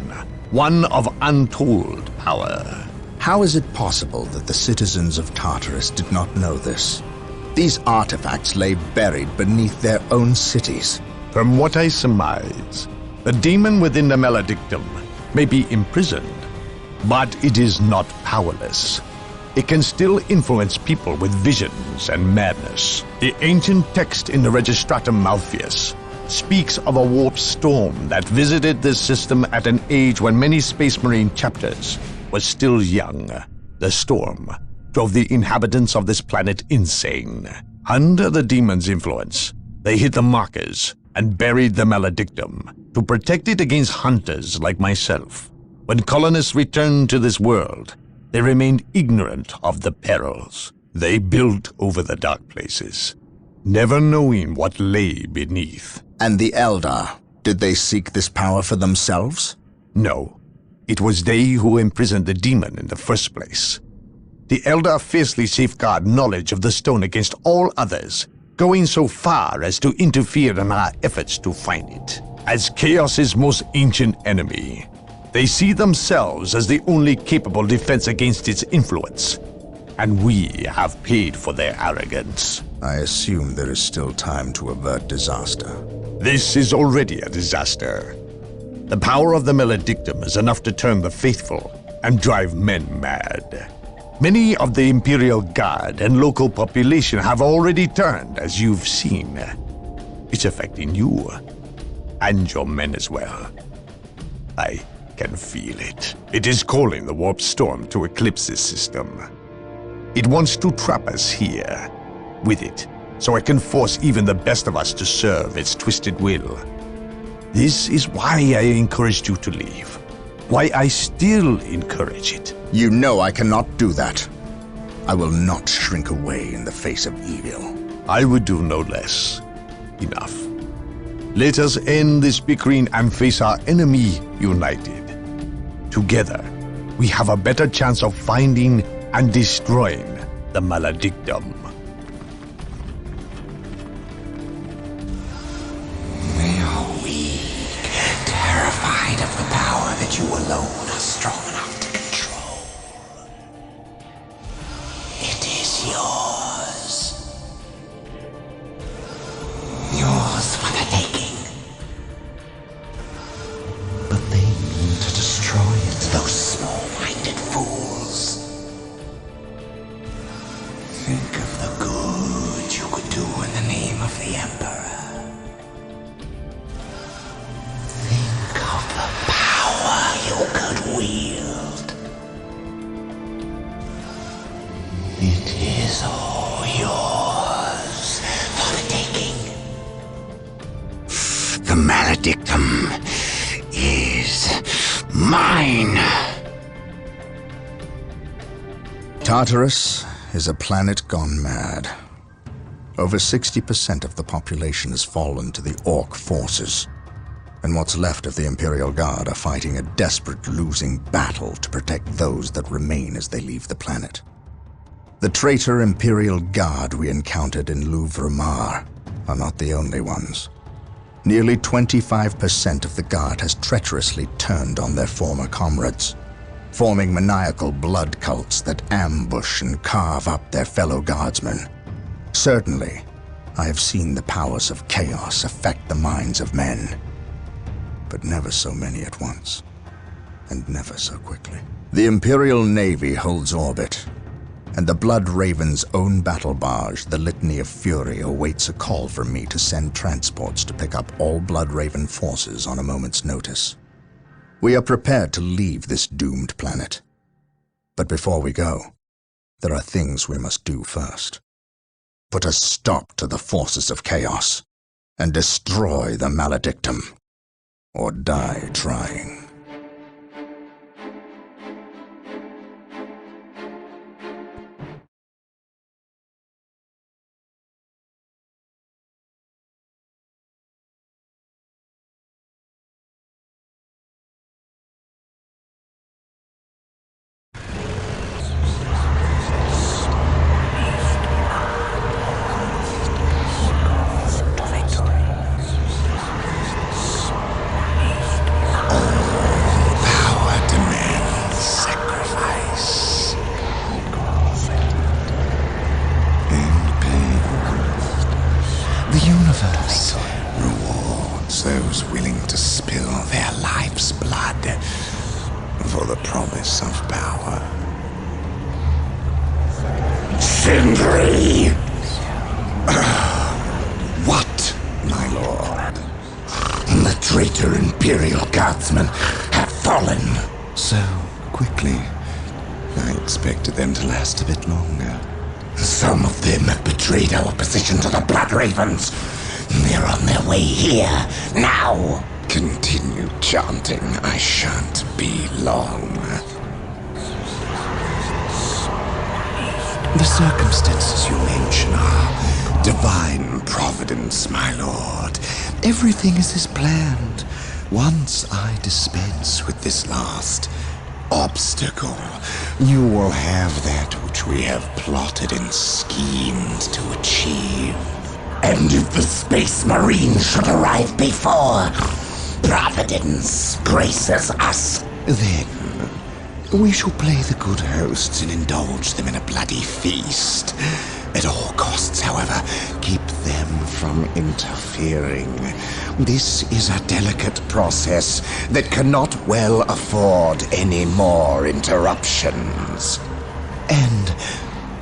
Speaker 7: one of untold power.
Speaker 3: How is it possible that the citizens of Tartarus did not know this? These artifacts lay buried beneath their own cities.
Speaker 7: From what I surmise, the demon within the Maledictum may be imprisoned, but it is not powerless. It can still influence people with visions and madness. The ancient text in the Registratum Malpheus speaks of a warp storm that visited this system at an age when many Space Marine chapters were still young. The storm drove the inhabitants of this planet insane. Under the demon's influence, they hid the markers and buried the Maledictum to protect it against hunters like myself. When colonists returned to this world, they remained ignorant of the perils. They built over the dark places, never knowing what lay beneath.
Speaker 3: And the Eldar, did they seek this power for themselves?
Speaker 7: No. It was they who imprisoned the demon in the first place. The Eldar fiercely safeguard knowledge of the stone against all others, going so far as to interfere in our efforts to find it. As Chaos's most ancient enemy, they see themselves as the only capable defense against its influence. And we have paid for their arrogance.
Speaker 3: I assume there is still time to avert disaster.
Speaker 7: This is already a disaster. The power of the Maledictum is enough to turn the faithful and drive men mad. Many of the Imperial Guard and local population have already turned, as you've seen. It's affecting you, and your men as well. I can feel it. It is calling the warp storm to eclipse this system. It wants to trap us here, with it, so it can force even the best of us to serve its twisted will. This is why I encouraged you to leave. Why I still encourage it.
Speaker 3: You know I cannot do that. I will not shrink away in the face of evil.
Speaker 7: I would do no less. Enough. Let us end this bickering and face our enemy united. Together, we have a better chance of finding and destroying the Maledictum.
Speaker 6: They are weak, terrified of the power that you alone are strong enough to control. It is yours. Yours for the taking. But they mean to destroy it, those small-minded fools. Think of the good you could do in the name of the Emperor. Think of the power you could wield. It is all yours for the taking.
Speaker 2: The Maledictum is mine!
Speaker 3: Tartarus is a planet gone mad. Over 60% of the population has fallen to the Orc forces, and what's left of the Imperial Guard are fighting a desperate losing battle to protect those that remain as they leave the planet. The traitor Imperial Guard we encountered in Louvre-Mar are not the only ones. Nearly 25% of the Guard has treacherously turned on their former comrades, forming maniacal blood cults that ambush and carve up their fellow guardsmen. Certainly, I have seen the powers of chaos affect the minds of men, but never so many at once, and never so quickly. The Imperial Navy holds orbit, and the Blood Raven's own battle barge, the Litany of Fury, awaits a call from me to send transports to pick up all Blood Raven forces on a moment's notice. We are prepared to leave this doomed planet. But before we go, there are things we must do first. Put a stop to the forces of chaos, and destroy the Maledictum, or die trying.
Speaker 6: Those willing to spill their life's blood for the promise of power. Sindri! What, my lord? The traitor Imperial Guardsmen have fallen. So quickly. I expected them to last a bit longer. Some of them have betrayed our position to the Blood Ravens. They're on their way here, now! Continue chanting, I shan't be long. The circumstances you mention are divine providence, my lord. Everything is as planned. Once I dispense with this last obstacle, you will have that which we have plotted and schemed to achieve. And if the Space Marines should arrive before Providence graces us, then we shall play the good hosts and indulge them in a bloody feast. At all costs, however, keep them from interfering. This is a delicate process that cannot well afford any more interruptions. And,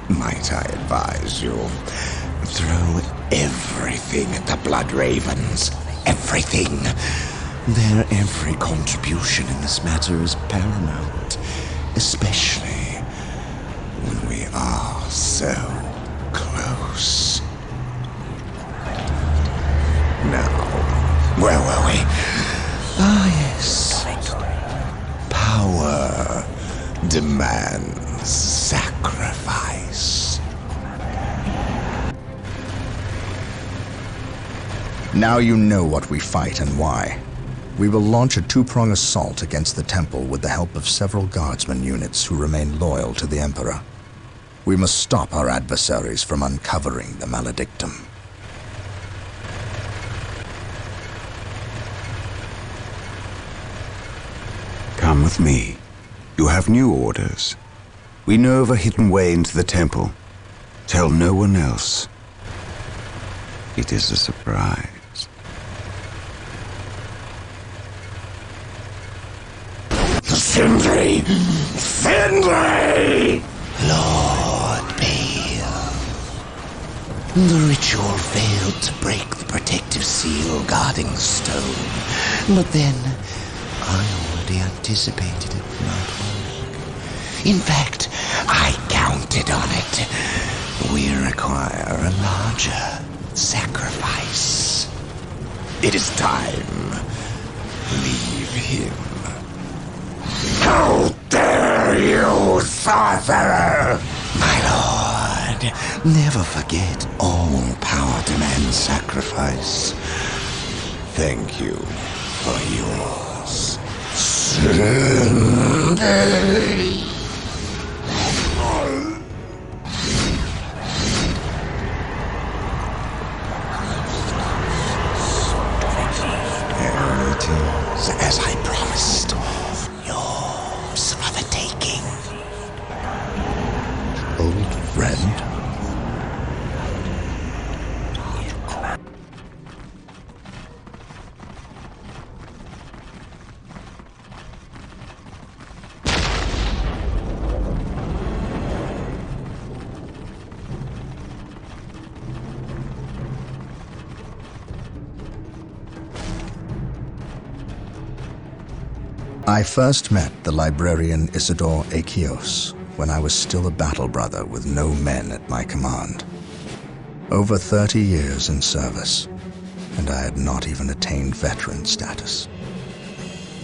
Speaker 6: might I advise you, throw everything at the Blood Ravens. Everything. Their every contribution in this matter is paramount, especially when we are so close. Now, where were we? Ah, yes. Power demands sacrifice.
Speaker 3: Now you know what we fight and why. We will launch a two-prong assault against the temple with the help of several guardsman units who remain loyal to the Emperor. We must stop our adversaries from uncovering the maledictum.
Speaker 5: Come with me. You have new orders. We know of a hidden way into the temple. Tell no one else. It is a surprise.
Speaker 6: Sindri! Sindri! Lord Bale. The ritual failed to break the protective seal guarding the stone. But then, I already anticipated it would not work. In fact, I counted on it. We require a larger sacrifice. It is time. Leave him. How dare you, sorcerer! My lord, never forget all power demands sacrifice. Thank you for yours. There it is, as I promised. Yours for the taking.
Speaker 3: Old friend? I first met the librarian Isidore Achios when I was still a battle brother with no men at my command. Over 30 years in service, and I had not even attained veteran status.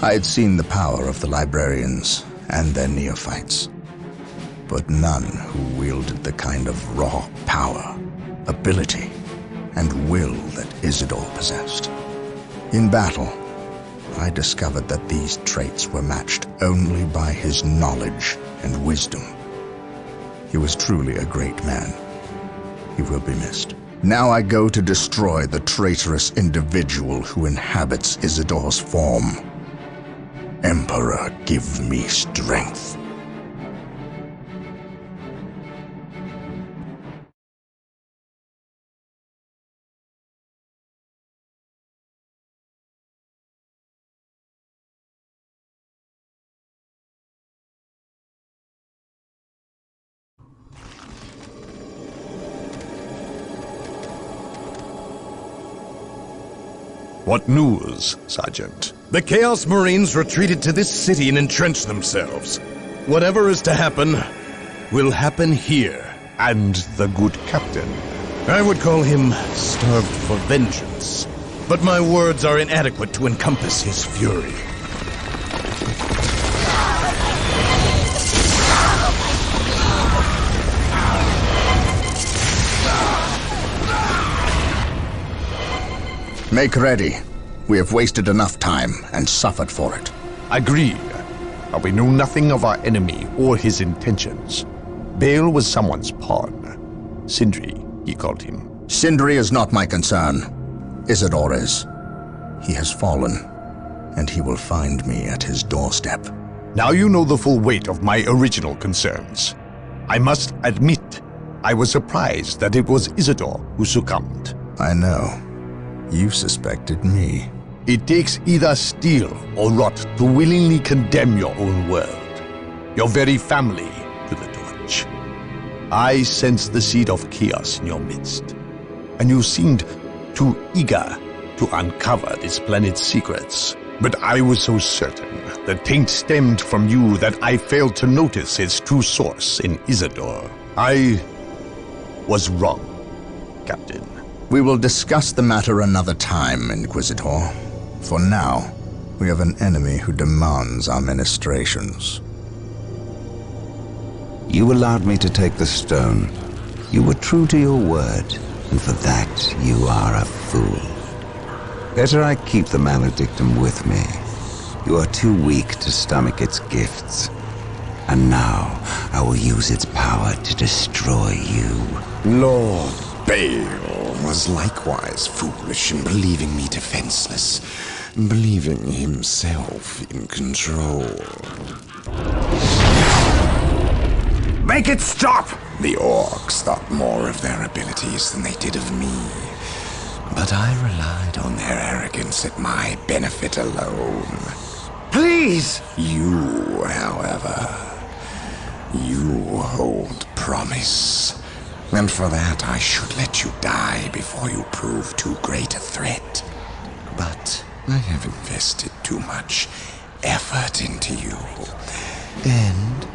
Speaker 3: I had seen the power of the librarians and their neophytes, but none who wielded the kind of raw power, ability, and will that Isidore possessed. In battle, I discovered that these traits were matched only by his knowledge and wisdom. He was truly a great man. He will be missed. Now I go to destroy the traitorous individual who inhabits Isidore's form. Emperor, give me strength.
Speaker 7: What news, Sergeant?
Speaker 10: The Chaos Marines retreated to this city and entrenched themselves. Whatever is to happen, will happen here.
Speaker 7: And the good captain?
Speaker 10: I would call him starved for vengeance. But my words are inadequate to encompass his fury.
Speaker 3: Make ready. We have wasted enough time and suffered for it.
Speaker 7: Agreed. But we know nothing of our enemy or his intentions. Bale was someone's pawn. Sindri, he called him.
Speaker 3: Sindri is not my concern. Isidore is. He has fallen, and he will find me at his doorstep.
Speaker 7: Now you know the full weight of my original concerns. I must admit, I was surprised that it was Isidore who succumbed.
Speaker 3: I know. You suspected me.
Speaker 7: It takes either steel or rot to willingly condemn your own world, your very family, to the torch. I sensed the seed of chaos in your midst, and you seemed too eager to uncover this planet's secrets. But I was so certain the taint stemmed from you that I failed to notice its true source in Isidore. I was wrong, Captain.
Speaker 3: We will discuss the matter another time, Inquisitor. For now, we have an enemy who demands our ministrations.
Speaker 5: You allowed me to take the stone. You were true to your word, and for that you are a fool. Better I keep the maledictum with me. You are too weak to stomach its gifts. And now I will use its power to destroy you.
Speaker 6: Lord Bale was likewise foolish in believing me defenseless, believing himself in control.
Speaker 2: Make it stop!
Speaker 6: The orcs thought more of their abilities than they did of me. But I relied on their arrogance at my benefit alone.
Speaker 2: Please!
Speaker 6: You, however, you hold promise. And for that, I should let you die before you prove too great a threat. But I have invested too much effort into you. And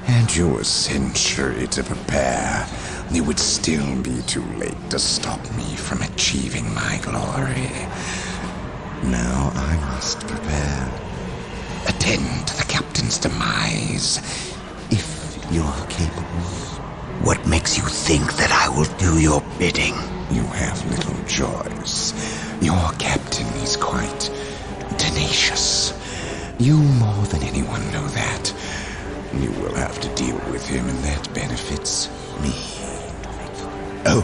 Speaker 6: had you a century to prepare, it would still be too late to stop me from achieving my glory. Now I must prepare. Attend to the captain's demise, if you're capable.
Speaker 2: What makes you think that I will do your bidding?
Speaker 6: You have little choice. Your captain is quite tenacious. You more than anyone know that. You will have to deal with him, and that benefits me. Oh,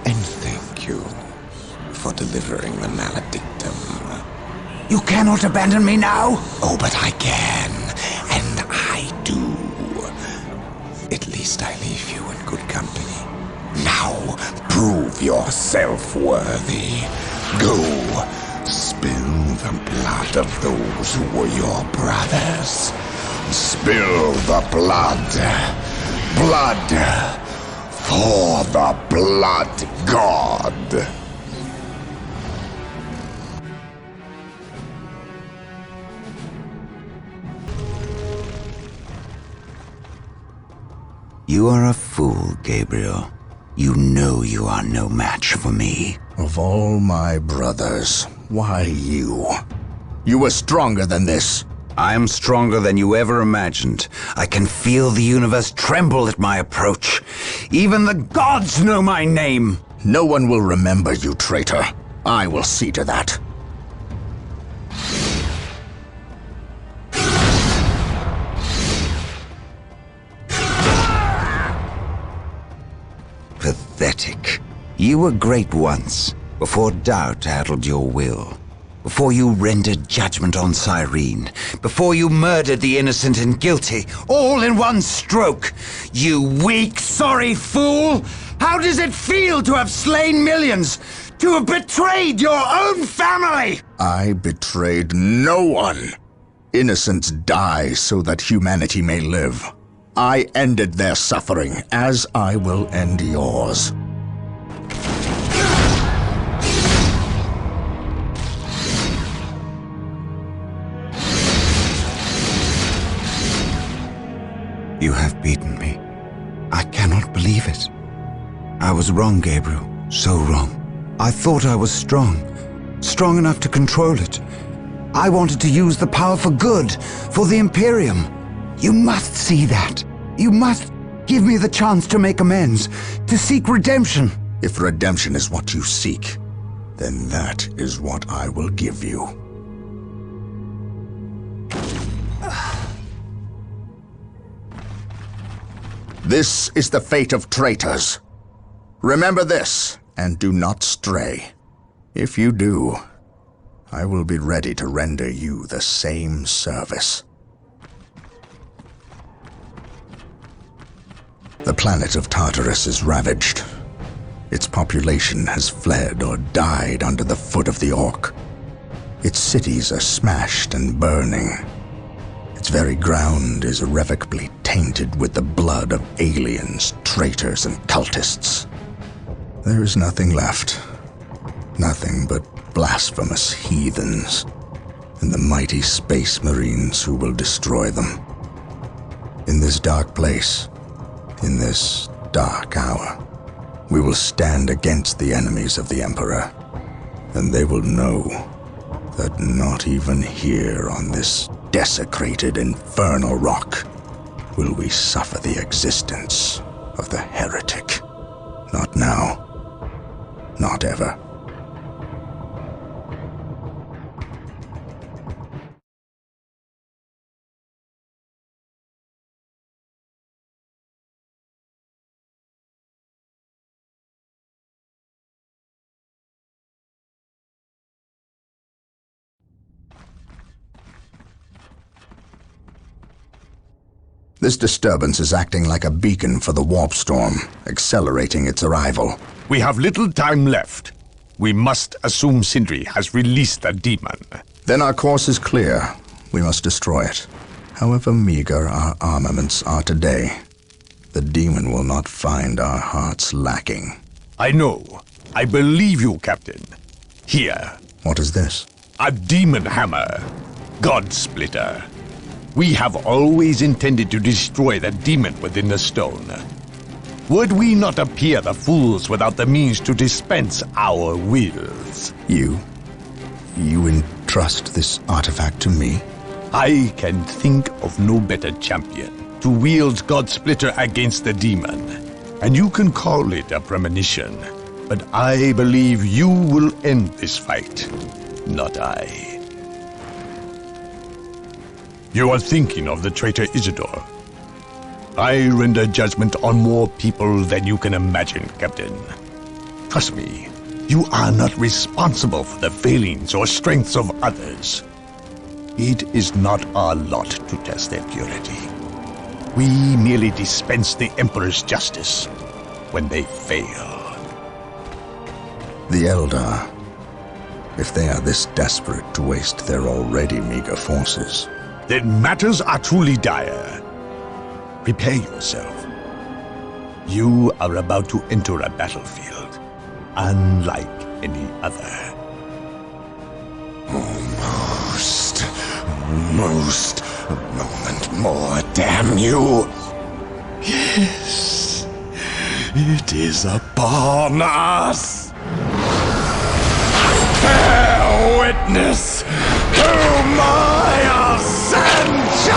Speaker 6: and thank you for delivering the maledictum.
Speaker 2: You cannot abandon me now?
Speaker 6: Oh, but I can, and I do. At least I leave you in good company. Now, prove yourself worthy. Go, spill the blood of those who were your brothers. Spill the blood. Blood for the blood god.
Speaker 2: You are a fool, Gabriel. You know you are no match for me.
Speaker 3: Of all my brothers, why you? You were stronger than this.
Speaker 2: I am stronger than you ever imagined. I can feel the universe tremble at my approach. Even the gods know my name.
Speaker 3: No one will remember you, traitor. I will see to that.
Speaker 2: Pathetic. You were great once, before doubt addled your will. Before you rendered judgment on Cyrene. Before you murdered the innocent and guilty, all in one stroke. You weak, sorry fool! How does it feel to have slain millions? To have betrayed your own family?
Speaker 3: I betrayed no one. Innocents die so that humanity may live. I ended their suffering, as I will end yours.
Speaker 2: You have beaten me. I cannot believe it. I was wrong, Gabriel. So wrong. I thought I was strong. Strong enough to control it. I wanted to use the power for good, for the Imperium. You must see that. You must give me the chance to make amends, to seek redemption.
Speaker 3: If redemption is what you seek, then that is what I will give you. This is the fate of traitors. Remember this, and do not stray. If you do, I will be ready to render you the same service. The planet of Tartarus is ravaged. Its population has fled or died under the foot of the Orc. Its cities are smashed and burning. Its very ground is irrevocably tainted with the blood of aliens, traitors, and cultists. There is nothing left. Nothing but blasphemous heathens and the mighty space marines who will destroy them. In this dark place, in this dark hour, we will stand against the enemies of the Emperor, and they will know that not even here on this desecrated infernal rock will we suffer the existence of the heretic. Not now, not ever. This disturbance is acting like a beacon for the warp storm, accelerating its arrival.
Speaker 7: We have little time left. We must assume Sindri has released the demon.
Speaker 3: Then our course is clear. We must destroy it. However meager our armaments are today, the demon will not find our hearts lacking.
Speaker 7: I know. I believe you, Captain. Here.
Speaker 3: What is this?
Speaker 7: A demon hammer. God Splitter. We have always intended to destroy the demon within the stone. Would we not appear the fools without the means to dispense our wills?
Speaker 3: You entrust this artifact to me?
Speaker 7: I can think of no better champion to wield God Splitter against the demon. And you can call it a premonition. But I believe you will end this fight, not I. You are thinking of the traitor Isidore. I render judgment on more people than you can imagine, Captain. Trust me, you are not responsible for the failings or strengths of others. It is not our lot to test their purity. We merely dispense the Emperor's justice when they fail.
Speaker 3: The Eldar, if they are this desperate to waste their already meager forces,
Speaker 7: then matters are truly dire. Prepare yourself. You are about to enter a battlefield, unlike any other.
Speaker 6: Almost. A moment more, damn you. Yes, it is upon us. Bear witness to my ascension!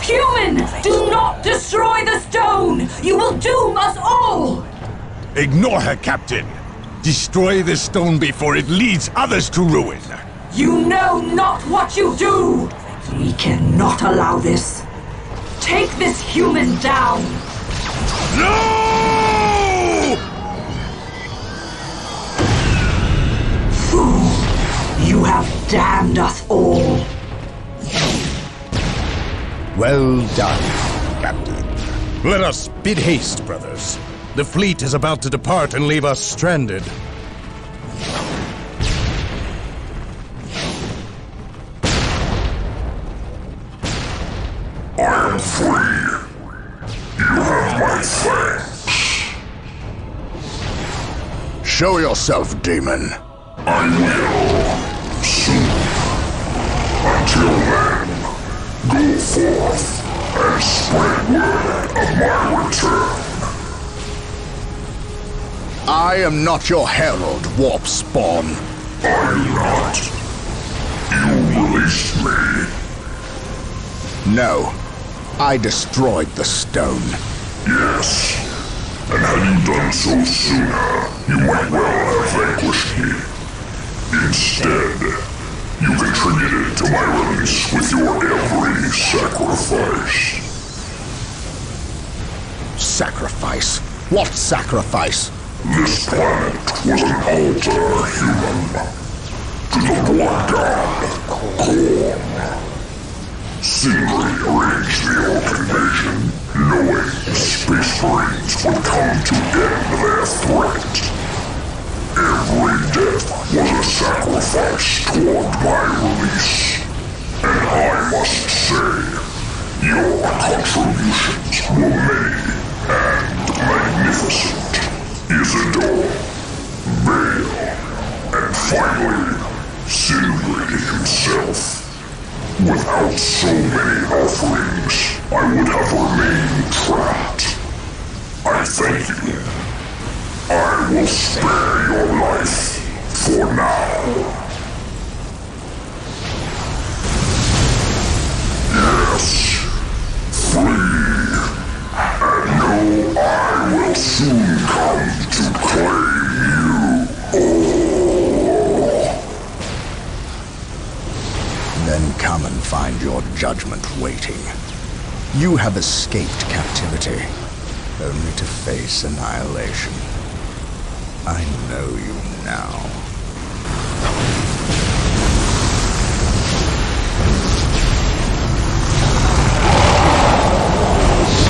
Speaker 9: Human! Do not destroy the stone! You will doom us all!
Speaker 7: Ignore her, Captain. Destroy the stone before it leads others to ruin.
Speaker 9: You know not what you do! We cannot allow this. Take this human down!
Speaker 7: No!
Speaker 9: Fool! You have damned us all!
Speaker 7: Well done, Captain.
Speaker 10: Let us bid haste, brothers. The fleet is about to depart and leave us stranded.
Speaker 4: I am free. You have my thanks.
Speaker 3: Show yourself, demon.
Speaker 4: I will. Soon. Until then, go forth and spread word of my return.
Speaker 3: I am not your herald, warp spawn.
Speaker 4: I'm not. You released me.
Speaker 3: No. I destroyed the stone.
Speaker 4: Yes. And had you done so sooner, you might well have vanquished me. Instead, you contributed to my release with your every sacrifice.
Speaker 3: Sacrifice? What sacrifice?
Speaker 4: This planet was an altar, human, to the blood god, Korn. Sindri arranged the Orc invasion, knowing the Space Marines would come to end their threat. Every death was a sacrifice toward my release. And I must say, your contributions were many and magnificent. Isidore, Bale, and finally, Sindri himself. Without so many offerings, I would have remained trapped. I thank you. I will spare your life for now. Yes, flee, and know I will soon come to claim you all.
Speaker 3: Then come and find your judgment waiting. You have escaped captivity, only to face annihilation. I know you now.